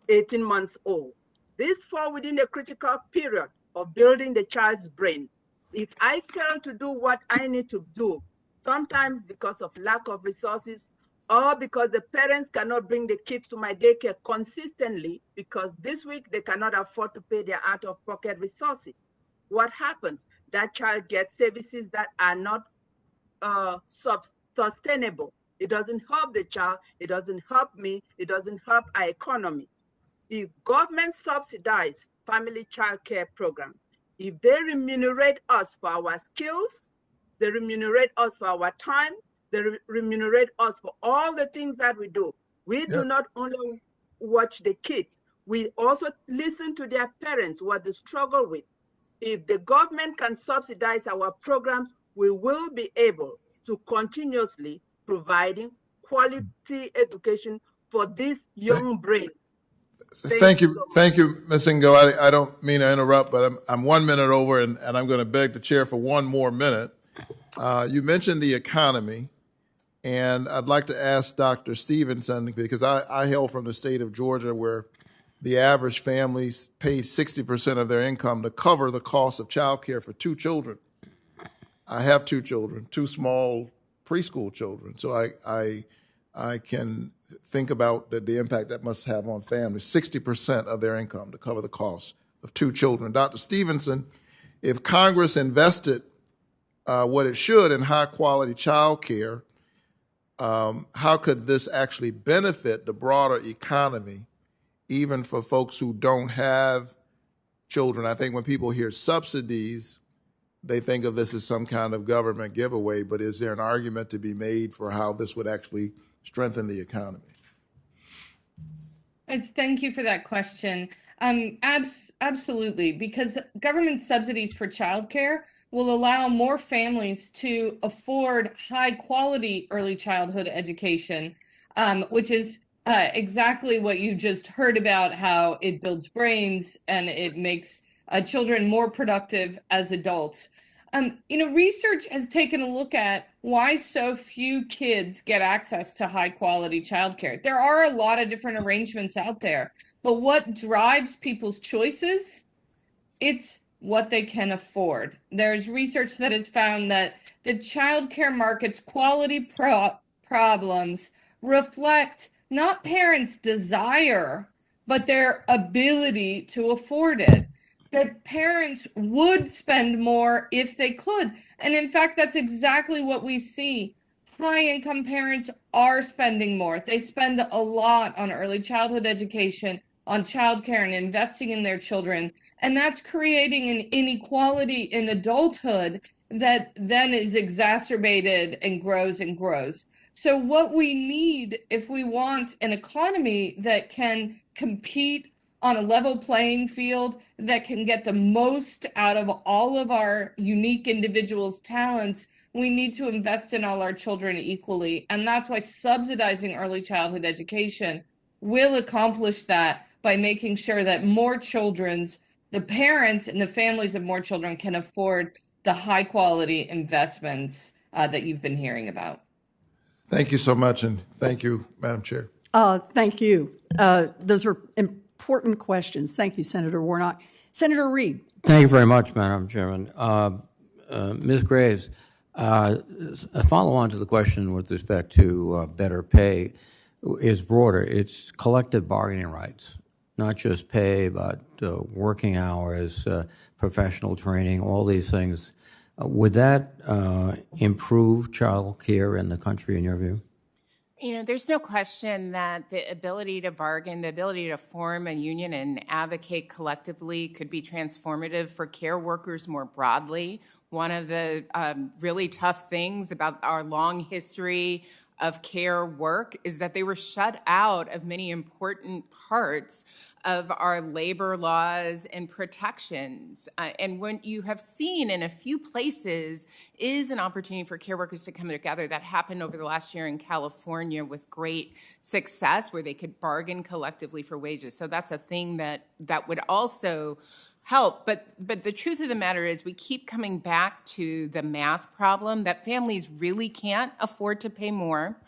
18 months old. This fall within the critical period of building the child's brain. If I fail to do what I need to do, sometimes because of lack of resources or because the parents cannot bring the kids to my daycare consistently because this week they cannot afford to pay their out-of-pocket resources, what happens? That child gets services that are not sustainable. It doesn't help the child, it doesn't help me, it doesn't help our economy. If government subsidize family child care program, if they remunerate us for our skills, they remunerate us for our time, they remunerate us for all the things that we do. We do not only watch the kids, we also listen to their parents, what they struggle with. If the government can subsidize our programs, we will be able to continuously providing quality education for these young brains. Thank you, Ms. Ingo. I don't mean to interrupt, but I'm 1 minute over, and I'm going to beg the chair for one more minute. You mentioned the economy, and I'd like to ask Dr. Stevenson, because I hail from the state of Georgia, where the average family pays 60% of their income to cover the cost of child care for 2 children. I have 2 children, 2 small preschool children, so I can think about the impact that must have on families. 60% of their income to cover the cost of 2 children. Dr. Stevenson, if Congress invested what it should in high-quality child care, how could this actually benefit the broader economy, even for folks who don't have children? I think when people hear subsidies, they think of this as some kind of government giveaway, but is there an argument to be made for how this would actually strengthen the economy? Yes, thank you for that question. Absolutely, because government subsidies for childcare will allow more families to afford high quality early childhood education, which is exactly what you just heard about, how it builds brains and it makes children more productive as adults. Research has taken a look at why so few kids get access to high quality childcare. There are a lot of different arrangements out there, but what drives people's choices? It's what they can afford. There's research that has found that the childcare market's quality problems reflect not parents' desire, but their ability to afford it. That parents would spend more if they could. And in fact, that's exactly what we see. High-income parents are spending more. They spend a lot on early childhood education, on childcare, and investing in their children. And that's creating an inequality in adulthood that then is exacerbated and grows and grows. So what we need, if we want an economy that can compete on a level playing field, that can get the most out of all of our unique individuals' talents, we need to invest in all our children equally. And that's why subsidizing early childhood education will accomplish that, by making sure that more the parents and the families of more children can afford the high quality investments that you've been hearing about. Thank you so much, and thank you, Madam Chair. Thank you. Those are important questions. Thank you, Senator Warnock. Senator Reed. Thank you very much, Madam Chairman. Ms. Graves, a follow-on to the question with respect to better pay is broader. It's collective bargaining rights, not just pay, but working hours, professional training, all these things. Would that improve child care in the country, in your view? There's no question that the ability to bargain, the ability to form a union and advocate collectively could be transformative for care workers more broadly. One of the really tough things about our long history of care work is that they were shut out of many important parts of our labor laws and protections. And what you have seen in a few places is an opportunity for care workers to come together. That happened over the last year in California with great success, where they could bargain collectively for wages. So that's a thing that would also help. But the truth of the matter is, we keep coming back to the math problem that families really can't afford to pay more,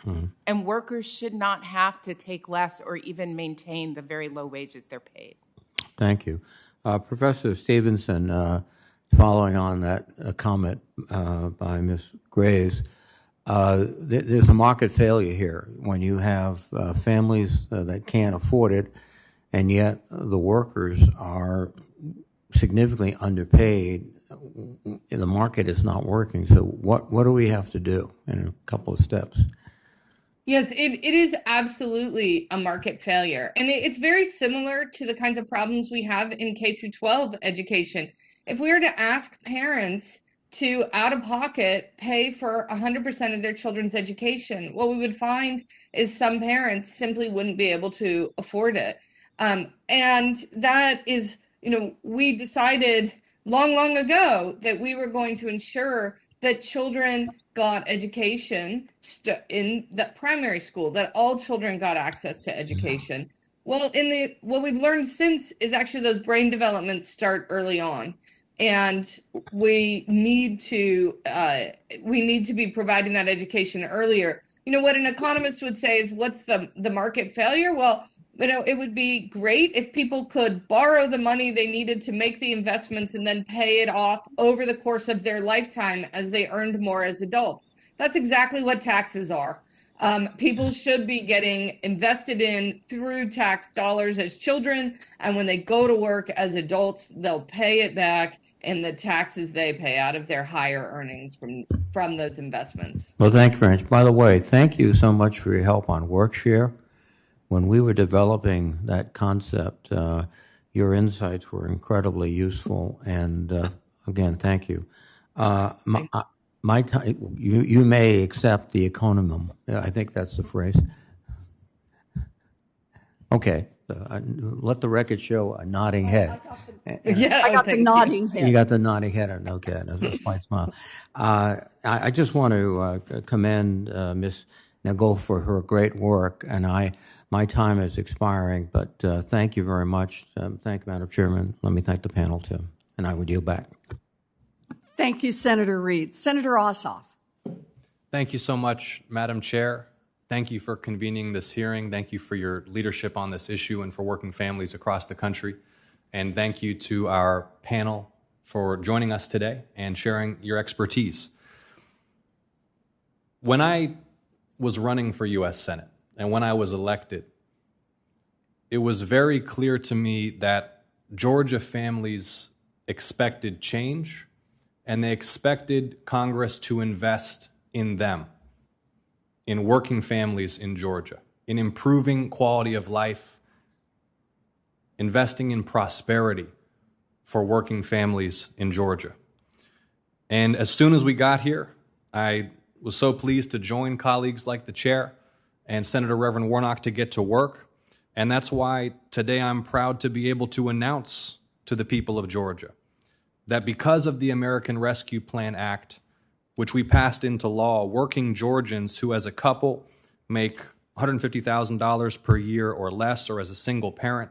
and workers should not have to take less or even maintain the very low wages they're paid. Thank you. Professor Stevenson, following on that comment by Ms. Graves, there's a market failure here when you have families that can't afford it, and yet the workers are significantly underpaid. The market is not working. So what do we have to do in a couple of steps? Yes, it is absolutely a market failure. And it's very similar to the kinds of problems we have in K through 12 education. If we were to ask parents to out of pocket pay for 100% of their children's education, what we would find is some parents simply wouldn't be able to afford it. And that is, we decided long ago that we were going to ensure that children got education in the primary school, that all children got access to education. Well, what we've learned since is actually those brain developments start early on, and we need to be providing that education earlier. You know what an economist would say is, what's the market failure? Well, it would be great if people could borrow the money they needed to make the investments and then pay it off over the course of their lifetime as they earned more as adults. That's exactly what taxes are. People should be getting invested in through tax dollars as children, and when they go to work as adults, they'll pay it back in the taxes they pay out of their higher earnings from those investments. Well, thank you very much. By the way, thank you so much for your help on WorkShare. When we were developing that concept, your insights were incredibly useful, and again, thank you. My time, you may accept the economum. I think that's the phrase. Okay, let the record show a nodding head. Yeah, I got the nodding You head. got the nodding head. Okay, that's my smile. I just want to commend Ms. Nago for her great work, and my time is expiring, but thank you very much. Thank you, Madam Chairman. Let me thank the panel too, and I would yield back. Thank you, Senator Reed. Senator Ossoff. Thank you so much, Madam Chair. Thank you for convening this hearing. Thank you for your leadership on this issue and for working families across the country. And thank you to our panel for joining us today and sharing your expertise. When I was running for U.S. Senate and when I was elected, it was very clear to me that Georgia families expected change, and they expected Congress to invest in them, in working families in Georgia, in improving quality of life, investing in prosperity for working families in Georgia. And as soon as we got here, I was so pleased to join colleagues like the chair and Senator Reverend Warnock to get to work. And that's why today I'm proud to be able to announce to the people of Georgia that because of the American Rescue Plan Act, which we passed into law, working Georgians who as a couple make $150,000 per year or less, or as a single parent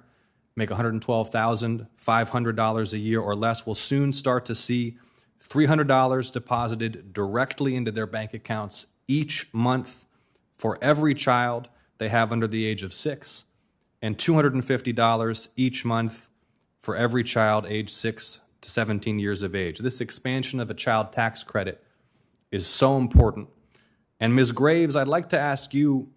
make $112,500 a year or less, will soon start to see $300 deposited directly into their bank accounts each month for every child they have under the age of 6, and $250 each month for every child age 6 to 17 years of age. This expansion of a child tax credit is so important. And Ms. Graves, I'd like to ask you,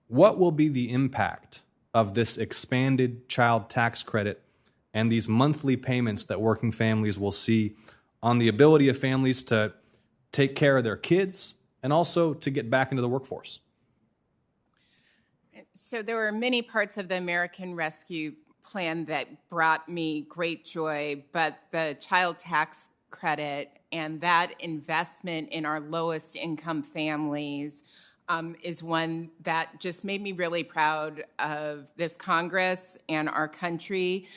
what will be the impact of this expanded child tax credit and these monthly payments that working families will see on the ability of families to take care of their kids and also to get back into the workforce? So there were many parts of the American Rescue Plan that brought me great joy, but the child tax credit and that investment in our lowest income families is one that just made me really proud of this Congress and our country.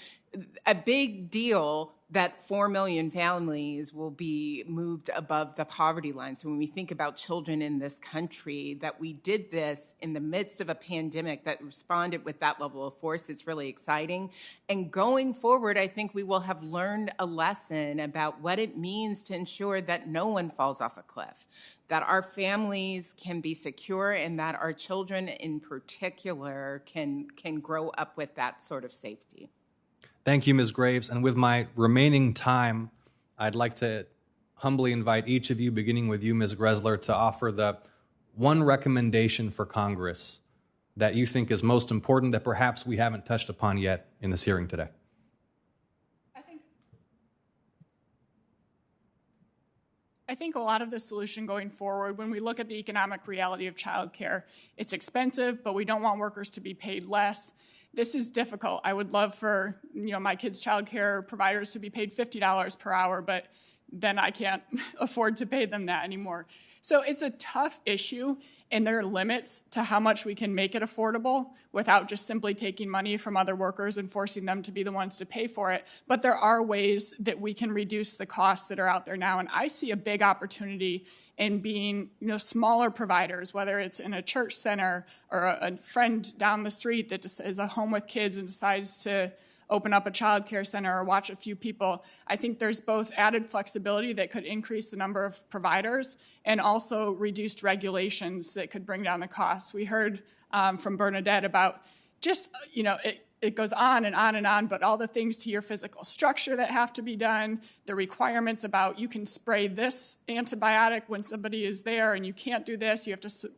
A big deal that 4 million families will be moved above the poverty line. So when we think about children in this country, that we did this in the midst of a pandemic that responded with that level of force, it's really exciting. And going forward, I think we will have learned a lesson about what it means to ensure that no one falls off a cliff, that our families can be secure, and that our children in particular can grow up with that sort of safety. Thank you, Ms. Graves. And with my remaining time, I'd like to humbly invite each of you, beginning with you, Ms. Gressler, to offer the one recommendation for Congress that you think is most important that perhaps we haven't touched upon yet in this hearing today. I think a lot of the solution going forward, when we look at the economic reality of childcare, it's expensive, but we don't want workers to be paid less. This is difficult. I would love for my kids' childcare providers to be paid $50 per hour, but then I can't afford to pay them that anymore. So it's a tough issue, and there are limits to how much we can make it affordable without just simply taking money from other workers and forcing them to be the ones to pay for it. But there are ways that we can reduce the costs that are out there now. And I see a big opportunity in being, smaller providers, whether it's in a church center or a friend down the street that just is a home with kids and decides to open up a child care center or watch a few people. I think there's both added flexibility that could increase the number of providers and also reduced regulations that could bring down the costs. We heard from Bernadette about just, it goes on and on and on, but all the things to your physical structure that have to be done, the requirements about you can spray this antibiotic when somebody is there and you can't do this, you have to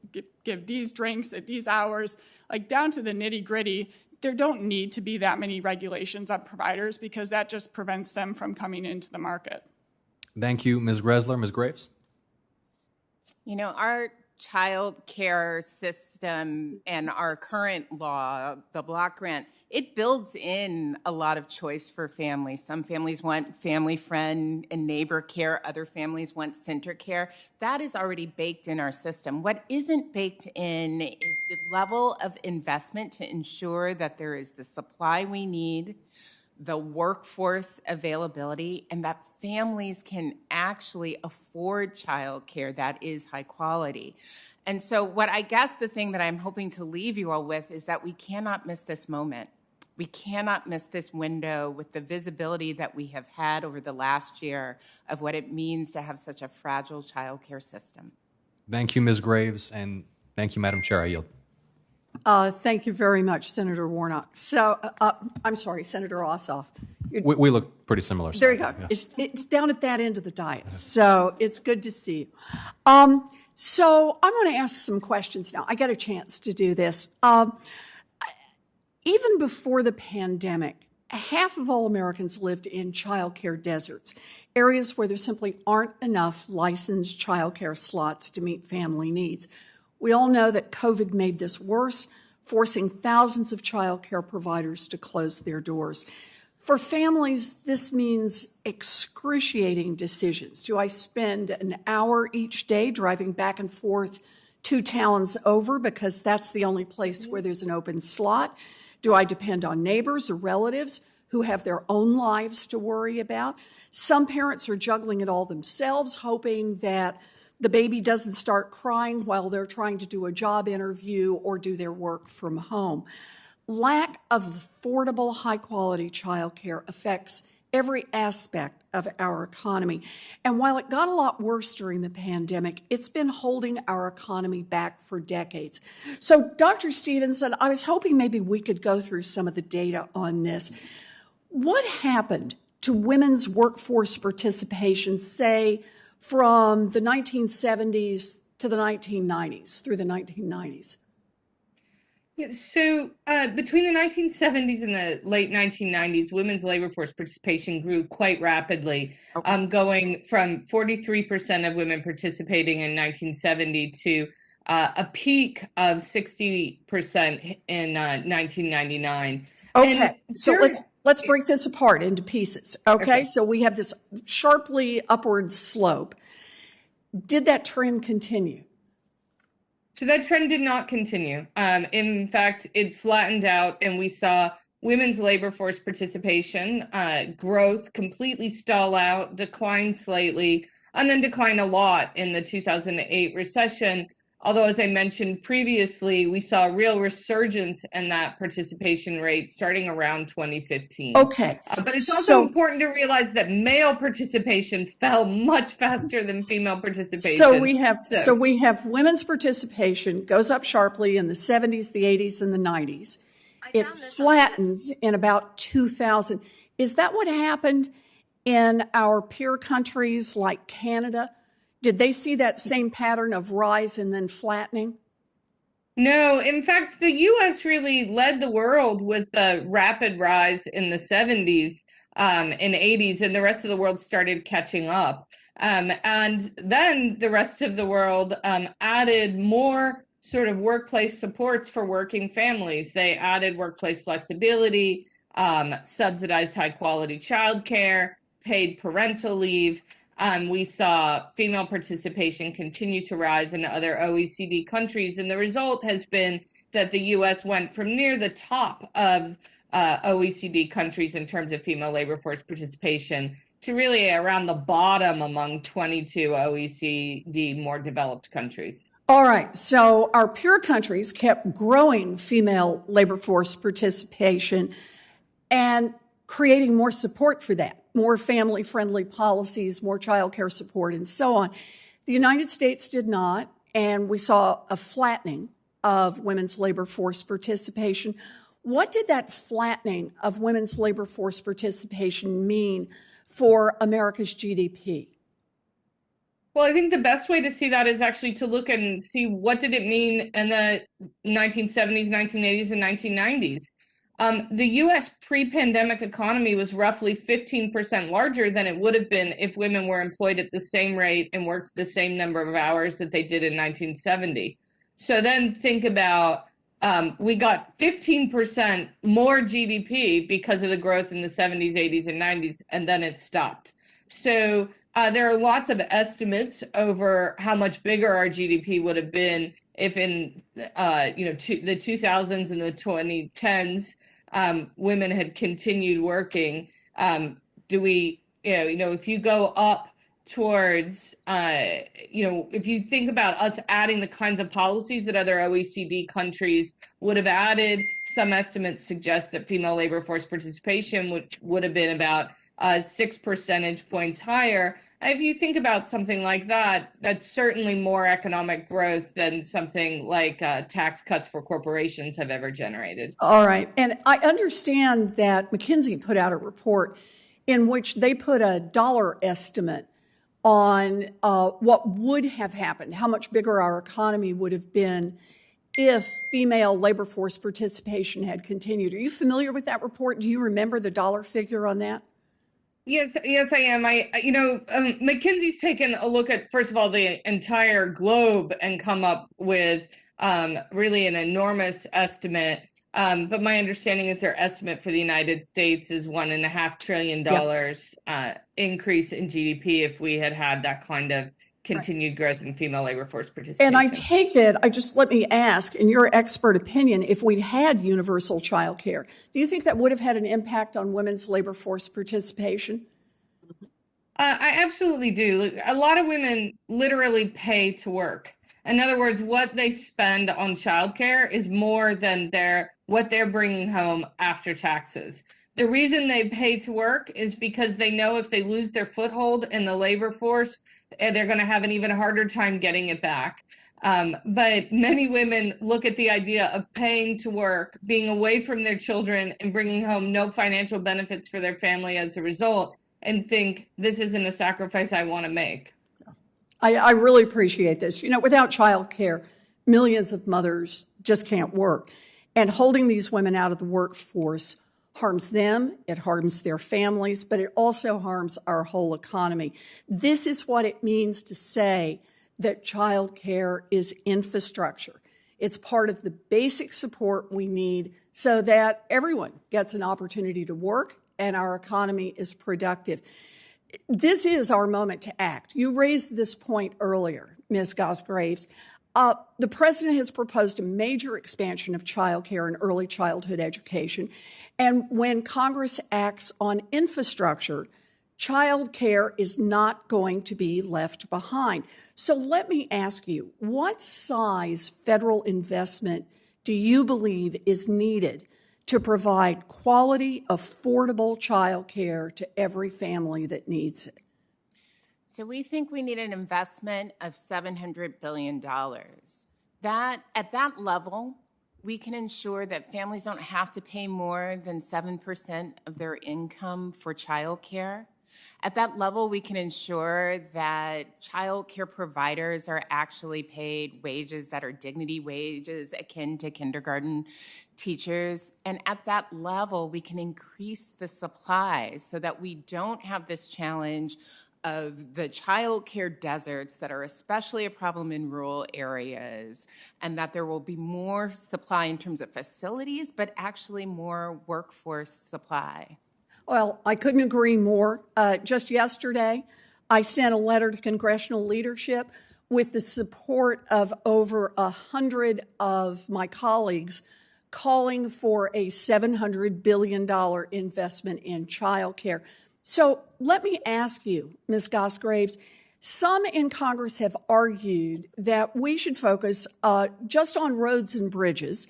give these drinks at these hours, like down to the nitty-gritty. There don't need to be that many regulations on providers because that just prevents them from coming into the market. Thank you, Ms. Gressler. Ms. Graves? Our child care system and our current law, the block grant, it builds in a lot of choice for families. Some families want family, friend, and neighbor care. Other families want center care. That is already baked in our system. What isn't baked in is the level of investment to ensure that there is the supply we need, the workforce availability, and that families can actually afford childcare that is high quality. And so what I guess the thing that I'm hoping to leave you all with is that we cannot miss this moment. We cannot miss this window with the visibility that we have had over the last year of what it means to have such a fragile childcare system. Thank you, Ms. Graves, and thank you, Madam Chair. I yield. Thank you very much, Senator Warnock. So, I'm sorry, Senator Ossoff. We look pretty similar. There you go. Yeah. It's down at that end of the dais, so it's good to see you. So I'm going to ask some questions now. I got a chance to do this. Even before the pandemic, half of all Americans lived in childcare deserts, areas where there simply aren't enough licensed childcare slots to meet family needs. We all know that COVID made this worse, forcing thousands of childcare providers to close their doors. For families, this means excruciating decisions. Do I spend an hour each day driving back and forth 2 towns over because that's the only place where there's an open slot? Do I depend on neighbors or relatives who have their own lives to worry about? Some parents are juggling it all themselves, hoping that the baby doesn't start crying while they're trying to do a job interview or do their work from home. Lack of affordable, high-quality childcare affects every aspect of our economy. And while it got a lot worse during the pandemic, it's been holding our economy back for decades. So, Dr. Stevenson, I was hoping maybe we could go through some of the data on this. What happened to women's workforce participation, say, from the 1970s to the 1990s, through the 1990s? Yeah, so between the 1970s and the late 1990s, women's labor force participation grew quite rapidly, going from 43% of women participating in 1970 to a peak of 60% in 1999. Okay, so let's break this apart into pieces. Okay, so we have this sharply upward slope. Did that trend continue? So that trend did not continue. In fact, it flattened out, and we saw women's labor force participation growth completely stall out, decline slightly, and then decline a lot in the 2008 recession. Although, as I mentioned previously, we saw a real resurgence in that participation rate starting around 2015. Okay. But it's also important to realize that male participation fell much faster than female participation. So we have women's participation goes up sharply in the 70s, the 80s, and the 90s. It flattens in about 2000. Is that what happened in our peer countries like Canada? Did they see that same pattern of rise and then flattening? No, in fact, the U.S. really led the world with the rapid rise in the 70s and 80s, and the rest of the world started catching up. And then the rest of the world added more sort of workplace supports for working families. They added workplace flexibility, subsidized high-quality childcare, paid parental leave. We saw female participation continue to rise in other OECD countries, and the result has been that the U.S. went from near the top of OECD countries in terms of female labor force participation to really around the bottom among 22 OECD more developed countries. All right, so our peer countries kept growing female labor force participation and creating more support for that, more family-friendly policies, more child care support, and so on. The United States did not, and we saw a flattening of women's labor force participation. What did that flattening of women's labor force participation mean for America's GDP? Well, I think the best way to see that is actually to look and see what did it mean in the 1970s, 1980s, and 1990s. The U.S. pre-pandemic economy was roughly 15% larger than it would have been if women were employed at the same rate and worked the same number of hours that they did in 1970. So then think about, we got 15% more GDP because of the growth in the 70s, 80s, and 90s, and then it stopped. So there are lots of estimates over how much bigger our GDP would have been if in the 2000s and the 2010s women had continued working. If you go up towards, if you think about us adding the kinds of policies that other OECD countries would have added, some estimates suggest that female labor force participation would have been about 6 percentage points higher. If you think about something like that, that's certainly more economic growth than something like tax cuts for corporations have ever generated. All right. And I understand that McKinsey put out a report in which they put a dollar estimate on what would have happened, how much bigger our economy would have been if female labor force participation had continued. Are you familiar with that report? Do you remember the dollar figure on that? Yes, I am. McKinsey's taken a look at, first of all, the entire globe and come up with really an enormous estimate. But my understanding is their estimate for the United States is $1.5 trillion increase in GDP if we had had that kind of continued growth in female labor force participation. And I take it, let me ask, in your expert opinion, if we'd had universal child care, do you think that would have had an impact on women's labor force participation? I absolutely do. A lot of women literally pay to work. In other words, what they spend on childcare is more than what they're bringing home after taxes. The reason they pay to work is because they know if they lose their foothold in the labor force, they're going to have an even harder time getting it back. But many women look at the idea of paying to work, being away from their children, and bringing home no financial benefits for their family as a result, and think, this isn't a sacrifice I want to make. I really appreciate this. Without child care, millions of mothers just can't work. And holding these women out of the workforce harms them, it harms their families, but it also harms our whole economy. This is what it means to say that child care is infrastructure. It's part of the basic support we need so that everyone gets an opportunity to work and our economy is productive. This is our moment to act. You raised this point earlier, Ms. Gosgraves. The president has proposed a major expansion of child care and early childhood education. And when Congress acts on infrastructure, child care is not going to be left behind. So let me ask you, what size federal investment do you believe is needed to provide quality, affordable child care to every family that needs it? So we think we need an investment of $700 billion. At that level, we can ensure that families don't have to pay more than 7% of their income for child care. At that level, we can ensure that child care providers are actually paid wages that are dignity wages akin to kindergarten teachers. And at that level, we can increase the supply so that we don't have this challenge of the child care deserts that are especially a problem in rural areas, and that there will be more supply in terms of facilities, but actually more workforce supply. Well, I couldn't agree more. Just yesterday, I sent a letter to congressional leadership with the support of over 100 of my colleagues calling for a $700 billion investment in childcare. So let me ask you, Ms. Goss-Graves, some in Congress have argued that we should focus just on roads and bridges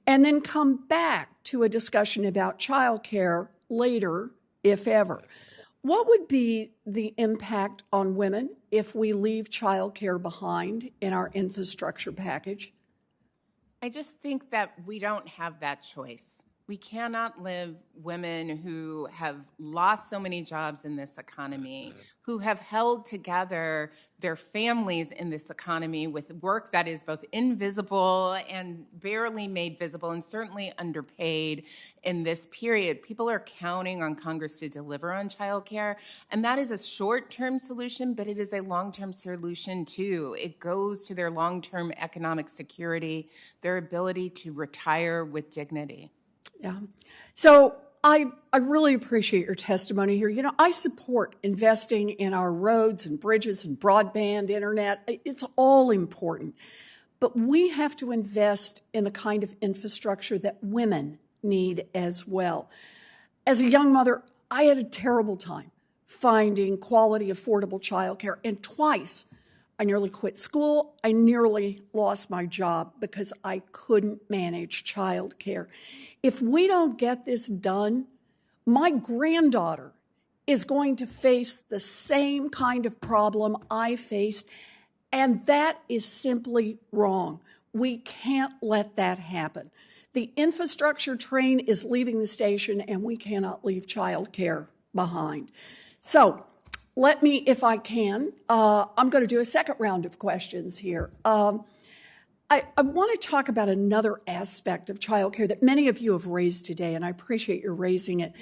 and then come back to a discussion about childcare later, if ever. What would be the impact on women if we leave childcare behind in our infrastructure package? I just think that we don't have that choice. We cannot live women who have lost so many jobs in this economy, who have held together their families in this economy with work that is both invisible and barely made visible and certainly underpaid in this period. People are counting on Congress to deliver on childcare, and that is a short-term solution, but it is a long-term solution too. It goes to their long-term economic security, their ability to retire with dignity. Yeah. So I really appreciate your testimony here. You know, I support investing in our roads and bridges and broadband internet. It's all important. But we have to invest in the kind of infrastructure that women need as well. As a young mother, I had a terrible time finding quality, affordable childcare, and twice I nearly quit school. I nearly lost my job because I couldn't manage childcare. If we don't get this done, my granddaughter is going to face the same kind of problem I faced, and that is simply wrong. We can't let that happen. The infrastructure train is leaving the station, and we cannot leave childcare behind. So let me, if I can, I'm going to do a second round of questions here. I want to talk about another aspect of childcare that many of you have raised today, and I appreciate your raising it.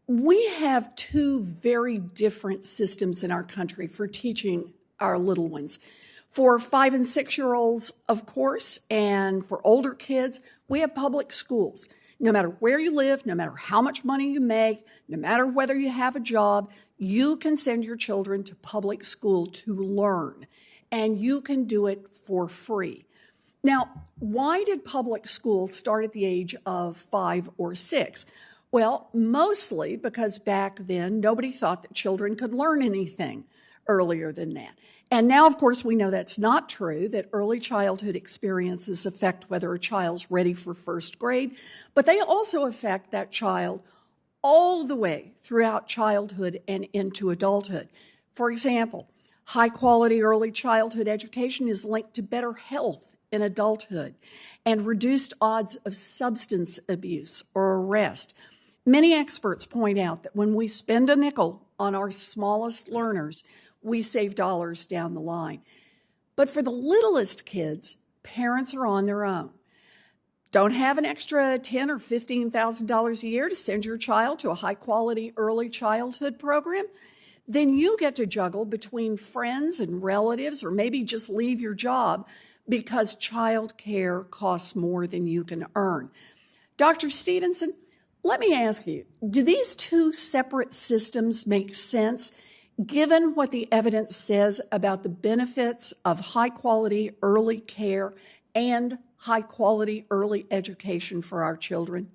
We have two very different systems in our country for teaching our little ones. For 5- and 6-year-olds, of course, and for older kids, we have public schools. No matter where you live, no matter how much money you make, no matter whether you have a job, you can send your children to public school to learn, and you can do it for free. Now, why did public schools start at the age of 5 or 6? Well, mostly because back then nobody thought that children could learn anything earlier than that. And now, of course, we know that's not true, that early childhood experiences affect whether a child's ready for first grade, but they also affect that child all the way throughout childhood and into adulthood. For example, high-quality early childhood education is linked to better health in adulthood and reduced odds of substance abuse or arrest. Many experts point out that when we spend a nickel on our smallest learners, we save dollars down the line. But for the littlest kids, parents are on their own. Don't have an extra $10,000 or $15,000 a year to send your child to a high-quality early childhood program? Then you get to juggle between friends and relatives, or maybe just leave your job because child care costs more than you can earn. Dr. Stevenson, let me ask you, do these two separate systems make sense, given what the evidence says about the benefits of high-quality early care and high-quality early education for our children?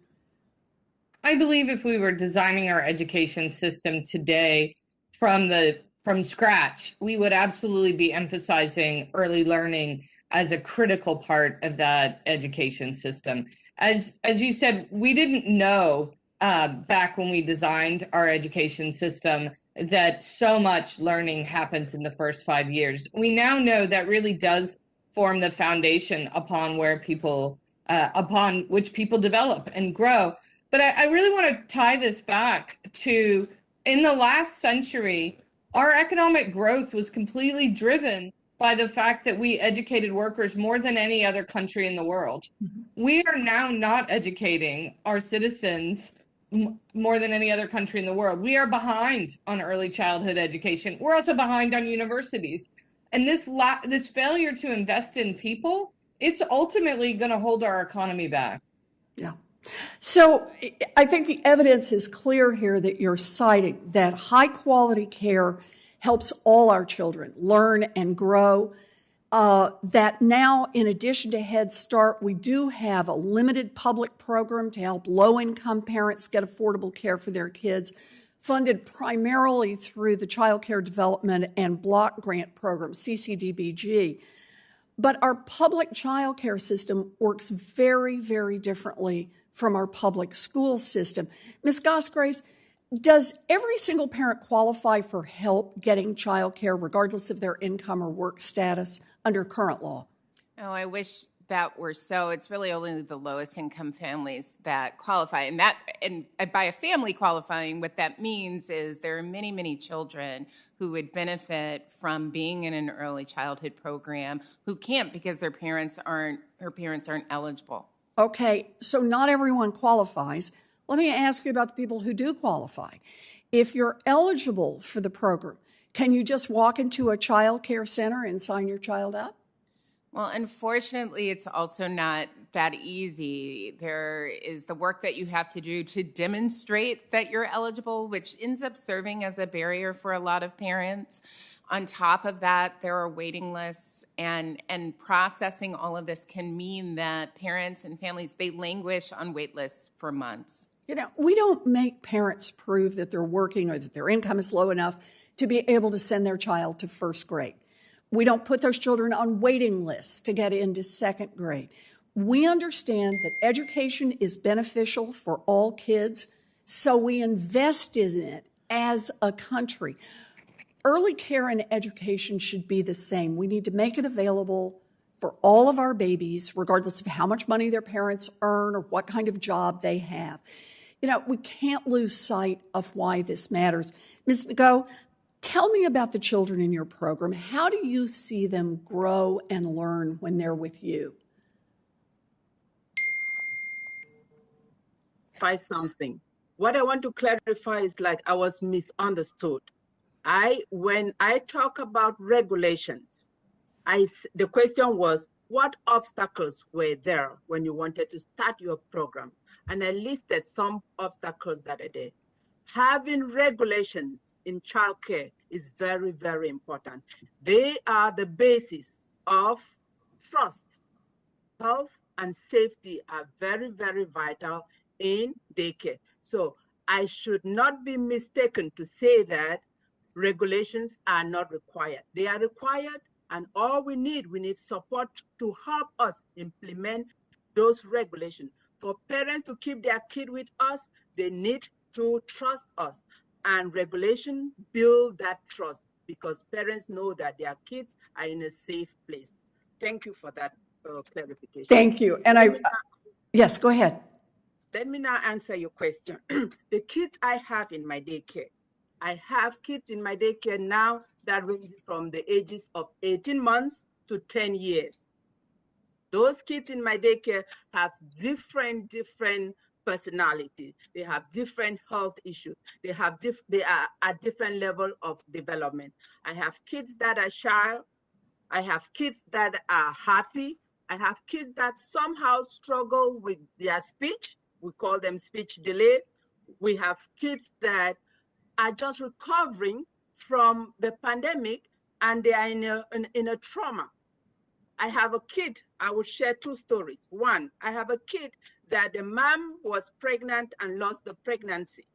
I believe if we were designing our education system today from scratch, we would absolutely be emphasizing early learning as a critical part of that education system. As you said, we didn't know back when we designed our education system that so much learning happens in the first 5 years. We now know that really does form the foundation upon which people develop and grow. But I really want to tie this back to, in the last century, our economic growth was completely driven by the fact that we educated workers more than any other country in the world. Mm-hmm. We are now not educating our citizens more than any other country in the world. We are behind on early childhood education. We're also behind on universities. And this failure to invest in people, it's ultimately going to hold our economy back. Yeah. So I think the evidence is clear here that you're citing that high quality care helps all our children learn and grow. That now, in addition to Head Start, we do have a limited public program to help low-income parents get affordable care for their kids, funded primarily through the Child Care Development and Block Grant Program, CCDBG. But our public child care system works very, very differently from our public school system. Ms. Gosgraves, does every single parent qualify for help getting child care regardless of their income or work status under current law? Oh, I wish that were so. It's really only the lowest income families that qualify. And by a family qualifying, what that means is there are many, many children who would benefit from being in an early childhood program who can't because her parents aren't eligible. Okay, so not everyone qualifies. Let me ask you about the people who do qualify. If you're eligible for the program, can you just walk into a child care center and sign your child up? Well, unfortunately, it's also not that easy. There is the work that you have to do to demonstrate that you're eligible, which ends up serving as a barrier for a lot of parents. On top of that, there are waiting lists, and processing all of this can mean that parents and families, they languish on wait lists for months. You know, we don't make parents prove that they're working or that their income is low enough to be able to send their child to first grade. We don't put those children on waiting lists to get into second grade. We understand that education is beneficial for all kids, so we invest in it as a country. Early care and education should be the same. We need to make it available for all of our babies, regardless of how much money their parents earn or what kind of job they have. You know, we can't lose sight of why this matters. Ms. Ngo, tell me about the children in your program. How do you see them grow and learn when they're with you? Something. What I want to clarify is like I was misunderstood. When I talk about regulations, the question was, what obstacles were there when you wanted to start your program? And I listed some obstacles that are there. Having regulations in childcare is very, very important. They are the basis of trust. Health and safety are very, very vital in daycare. So I should not be mistaken to say that regulations are not required. They are required, and all we need support to help us implement those regulations. For parents to keep their kid with us, they need to trust us, and regulation build that trust because parents know that their kids are in a safe place. Thank you for that clarification. Thank you. And yes, go ahead. Let me now answer your question. The kids I have in my daycare, I have kids in my daycare now that range from the ages of 18 months to 10 years. Those kids in my daycare have different personality. They have different health issues. They are at different level of development. I have kids that are shy. I have kids that are happy. I have kids that somehow struggle with their speech. We call them speech delay. We have kids that are just recovering from the pandemic and they are in a trauma. I have a kid, I will share two stories. One, I have a kid that the mom was pregnant and lost the pregnancy.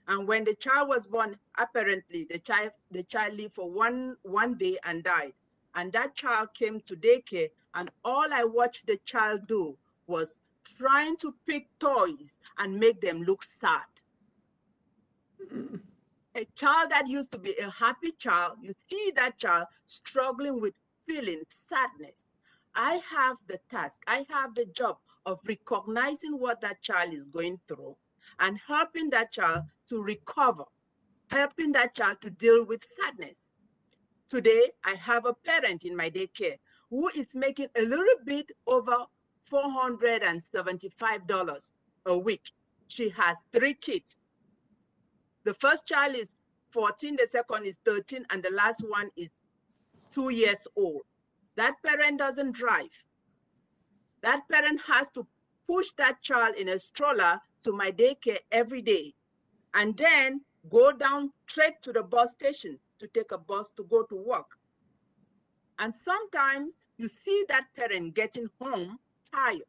And when the child was born, apparently the child lived for one day and died. And that child came to daycare, and all I watched the child do was trying to pick toys and make them look sad. A child that used to be a happy child, you see that child struggling with feeling sadness. I have the task, I have the job of recognizing what that child is going through and helping that child to recover, helping that child to deal with sadness. Today, I have a parent in my daycare who is making a little bit over $475 a week. She has 3 kids. The first child is 14, the second is 13, and the last one is 2 years old. That parent doesn't drive. That parent has to push that child in a stroller to my daycare every day and then go down straight to the bus station to take a bus to go to work. And sometimes you see that parent getting home tired.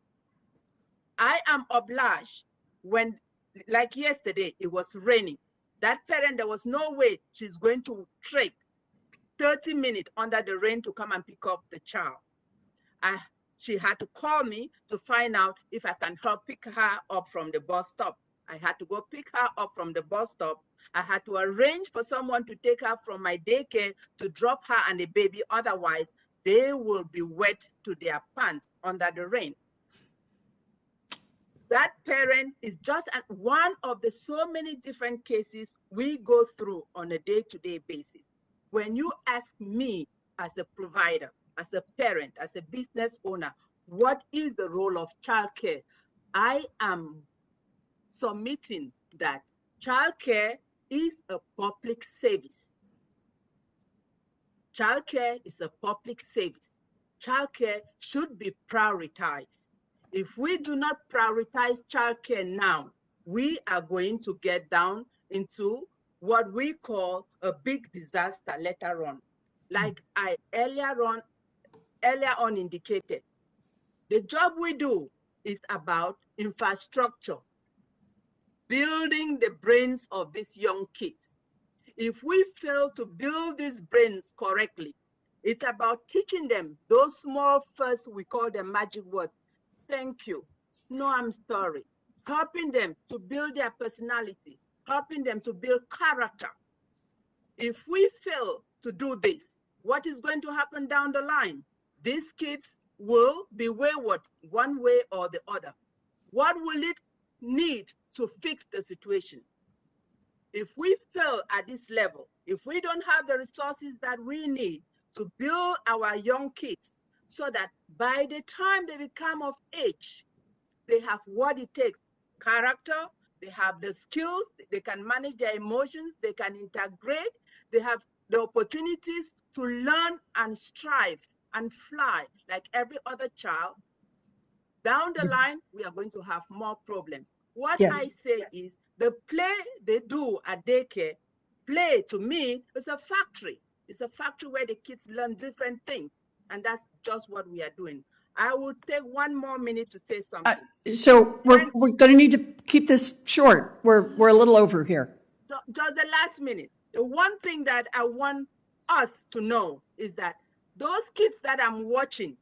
I am obliged when, like yesterday, it was raining. That parent, there was no way she's going to trek 30 minutes under the rain to come and pick up the child. She had to call me to find out if I can help pick her up from the bus stop. I had to go pick her up from the bus stop. I had to arrange for someone to take her from my daycare to drop her and the baby. Otherwise, they will be wet to their pants under the rain. That parent is just one of the so many different cases we go through on a day-to-day basis. When you ask me as a provider, as a parent, as a business owner, what is the role of childcare? I am submitting that childcare is a public service. Childcare is a public service. Childcare should be prioritized. If we do not prioritize childcare now, we are going to get down into what we call a big disaster later on. Like I earlier on indicated, the job we do is about infrastructure, building the brains of these young kids. If we fail to build these brains correctly, it's about teaching them those small first, we call them magic words. Thank you. No, I'm sorry. Helping them to build their personality, helping them to build character. If we fail to do this, what is going to happen down the line? These kids will be wayward one way or the other. What will it need to fix the situation? If we fail at this level, if we don't have the resources that we need to build our young kids so that by the time they become of age, they have what it takes, character, they have the skills, they can manage their emotions, they can integrate, they have the opportunities to learn and strive and fly like every other child. Down the line, we are going to have more problems. What I say is the play they do at daycare, play to me is a factory. It's a factory where the kids learn different things. And that's just what we are doing. I will take 1 more minute to say something. So we're going to need to keep this short. We're a little over here. Just the last minute. The one thing that I want us to know is that those kids that I'm watching,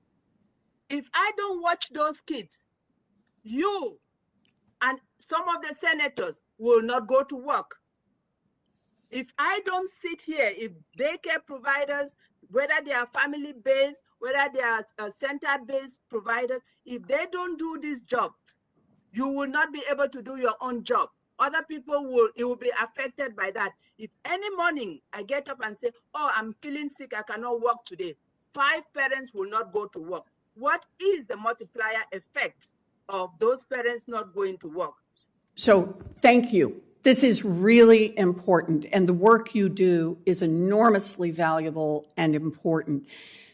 if I don't watch those kids, you and some of the senators will not go to work. If I don't sit here, if daycare providers, whether they are family-based, whether they are center-based providers, if they don't do this job, you will not be able to do your own job. Other people will be affected by that. If any morning I get up and say, oh, I'm feeling sick, I cannot work today, 5 parents will not go to work. What is the multiplier effect of those parents not going to work? So thank you. This is really important, and the work you do is enormously valuable and important.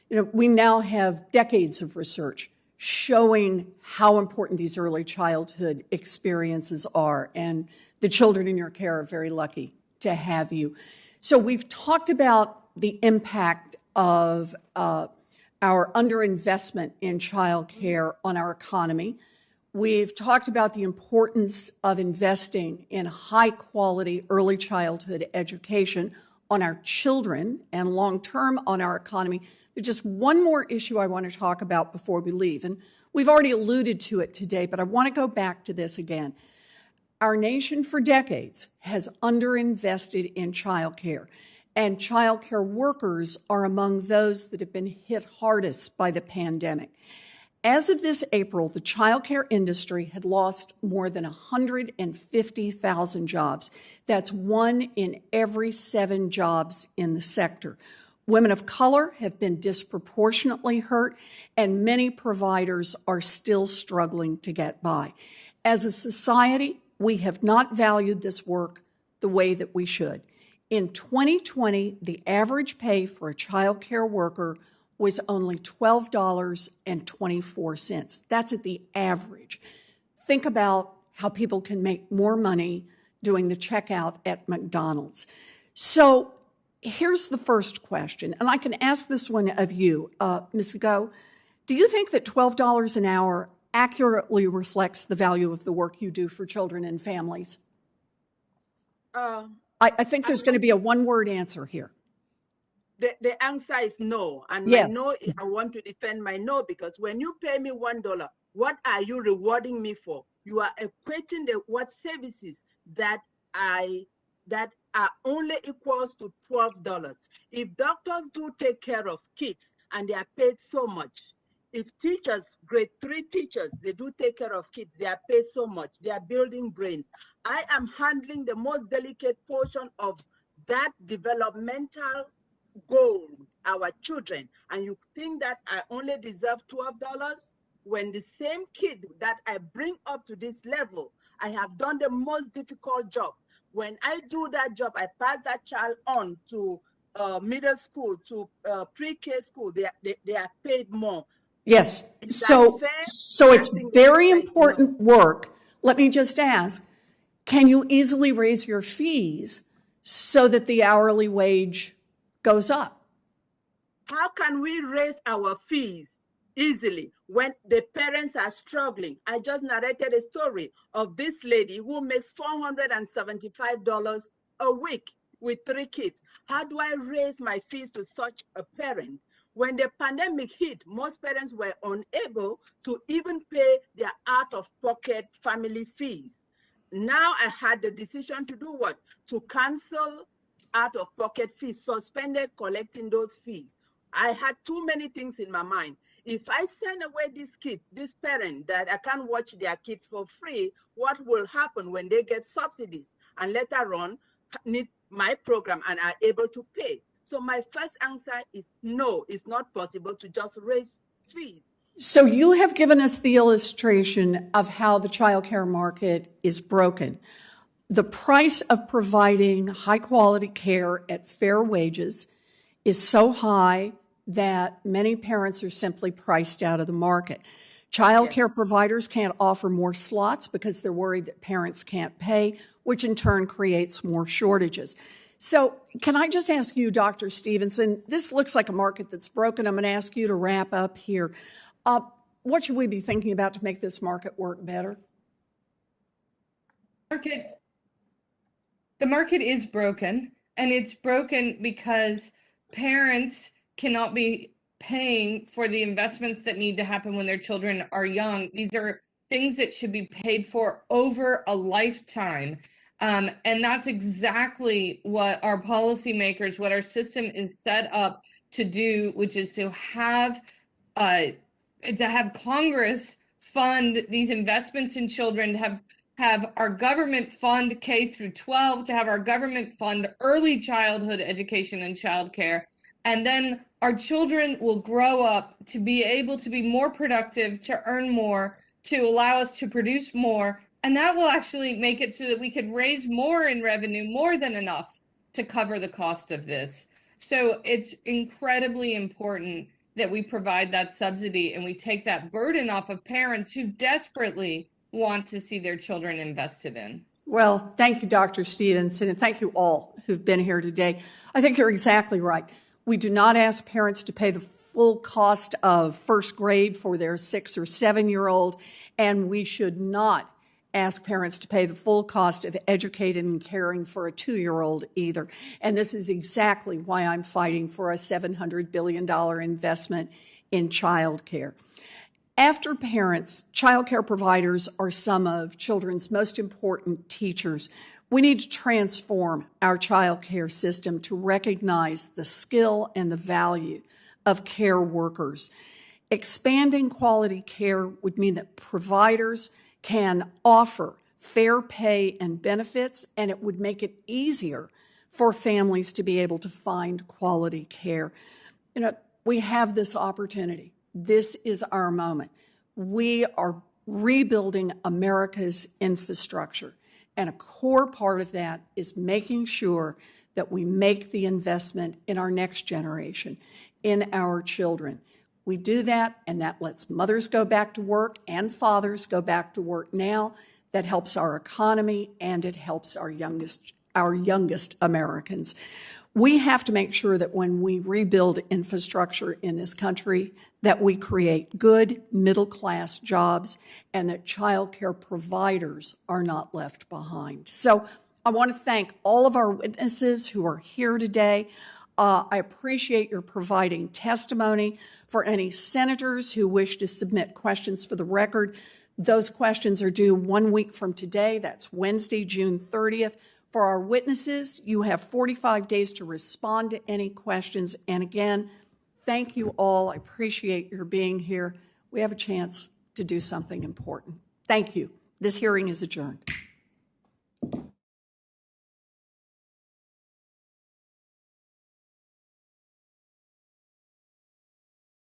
You know, we now have decades of research showing how important these early childhood experiences are, and the children in your care are very lucky to have you. So we've talked about the impact of our underinvestment in child care on our economy. We've talked about the importance of investing in high-quality early childhood education on our children and long-term on our economy. There's just one more issue I want to talk about before we leave, and we've already alluded to it today, but I want to go back to this again. Our nation for decades has underinvested in child care, and child care workers are among those that have been hit hardest by the pandemic. As of this April, the child care industry had lost more than 150,000 jobs. That's 1 in every 7 jobs in the sector. Women of color have been disproportionately hurt, and many providers are still struggling to get by. As a society, we have not valued this work the way that we should. In 2020, the average pay for a child care worker was only $12.24. That's at the average. Think about how people can make more money doing the checkout at McDonald's. So here's the first question, and I can ask this one of you, Ms. Go. Do you think that $12 an hour accurately reflects the value of the work you do for children and families? I think there's going to be a one-word answer here. The answer is no. And Yes. my no, I want to defend my no, because when you pay me $1, what are you rewarding me for? You are equating what services that are only equals to $12. If doctors do take care of kids and they are paid so much, if teachers, grade 3 teachers, they do take care of kids, they are paid so much, they are building brains. I am handling the most delicate portion of that developmental goal, our children, and you think that I only deserve $12 when the same kid that I bring up to this level, I have done the most difficult job. When I do that job, I pass that child on to middle school, to pre-K school, they are paid more. Yes. Is So, that fair? so I it's think the very answer is important work. Let me just ask, can you easily raise your fees so that the hourly wage goes up? How can we raise our fees easily when the parents are struggling? I just narrated a story of this lady who makes $475 a week with 3 kids. How do I raise my fees to such a parent? When the pandemic hit, most parents were unable to even pay their out-of-pocket family fees. Now I had the decision to do what? To cancel out-of-pocket fees, suspended collecting those fees. I had too many things in my mind. If I send away these kids, this parent that I can't watch their kids for free, what will happen when they get subsidies and later on need my program and are able to pay? So my first answer is no, it's not possible to just raise fees. So you have given us the illustration of how the child care market is broken. The price of providing high quality care at fair wages is so high that many parents are simply priced out of the market. Child care providers can't offer more slots because they're worried that parents can't pay, which in turn creates more shortages. So can I just ask you, Dr. Stevenson, this looks like a market that's broken. I'm going to ask you to wrap up here. What should we be thinking about to make this market work better? The market is broken, and it's broken because parents cannot be paying for the investments that need to happen when their children are young. These are things that should be paid for over a lifetime. And that's exactly what our policymakers, what our system is set up to do, which is to have Congress fund these investments in children, to have our government fund K through 12, to have our government fund early childhood education and childcare. And then our children will grow up to be able to be more productive, to earn more, to allow us to produce more. And that will actually make it so that we could raise more in revenue, more than enough to cover the cost of this. So it's incredibly important that we provide that subsidy and we take that burden off of parents who desperately want to see their children invested in. Well, thank you, Dr. Stevenson, and thank you all who've been here today. I think you're exactly right. We do not ask parents to pay the full cost of first grade for their 6 or 7-year-old, and we should not ask parents to pay the full cost of educating and caring for a 2-year-old either. And this is exactly why I'm fighting for a $700 billion investment in child care. After parents, child care providers are some of children's most important teachers. We need to transform our child care system to recognize the skill and the value of care workers. Expanding quality care would mean that providers can offer fair pay and benefits, and it would make it easier for families to be able to find quality care. You know, we have this opportunity. This is our moment. We are rebuilding America's infrastructure, and a core part of that is making sure that we make the investment in our next generation, in our children. We do that, and that lets mothers go back to work and fathers go back to work now. That helps our economy, and it helps our youngest Americans. We have to make sure that when we rebuild infrastructure in this country, that we create good middle-class jobs and that child care providers are not left behind. So I want to thank all of our witnesses who are here today. I appreciate your providing testimony. For any senators who wish to submit questions for the record, those questions are due 1 week from today. That's Wednesday, June 30th. For our witnesses, you have 45 days to respond to any questions. And again, thank you all. I appreciate your being here. We have a chance to do something important. Thank you. This hearing is adjourned.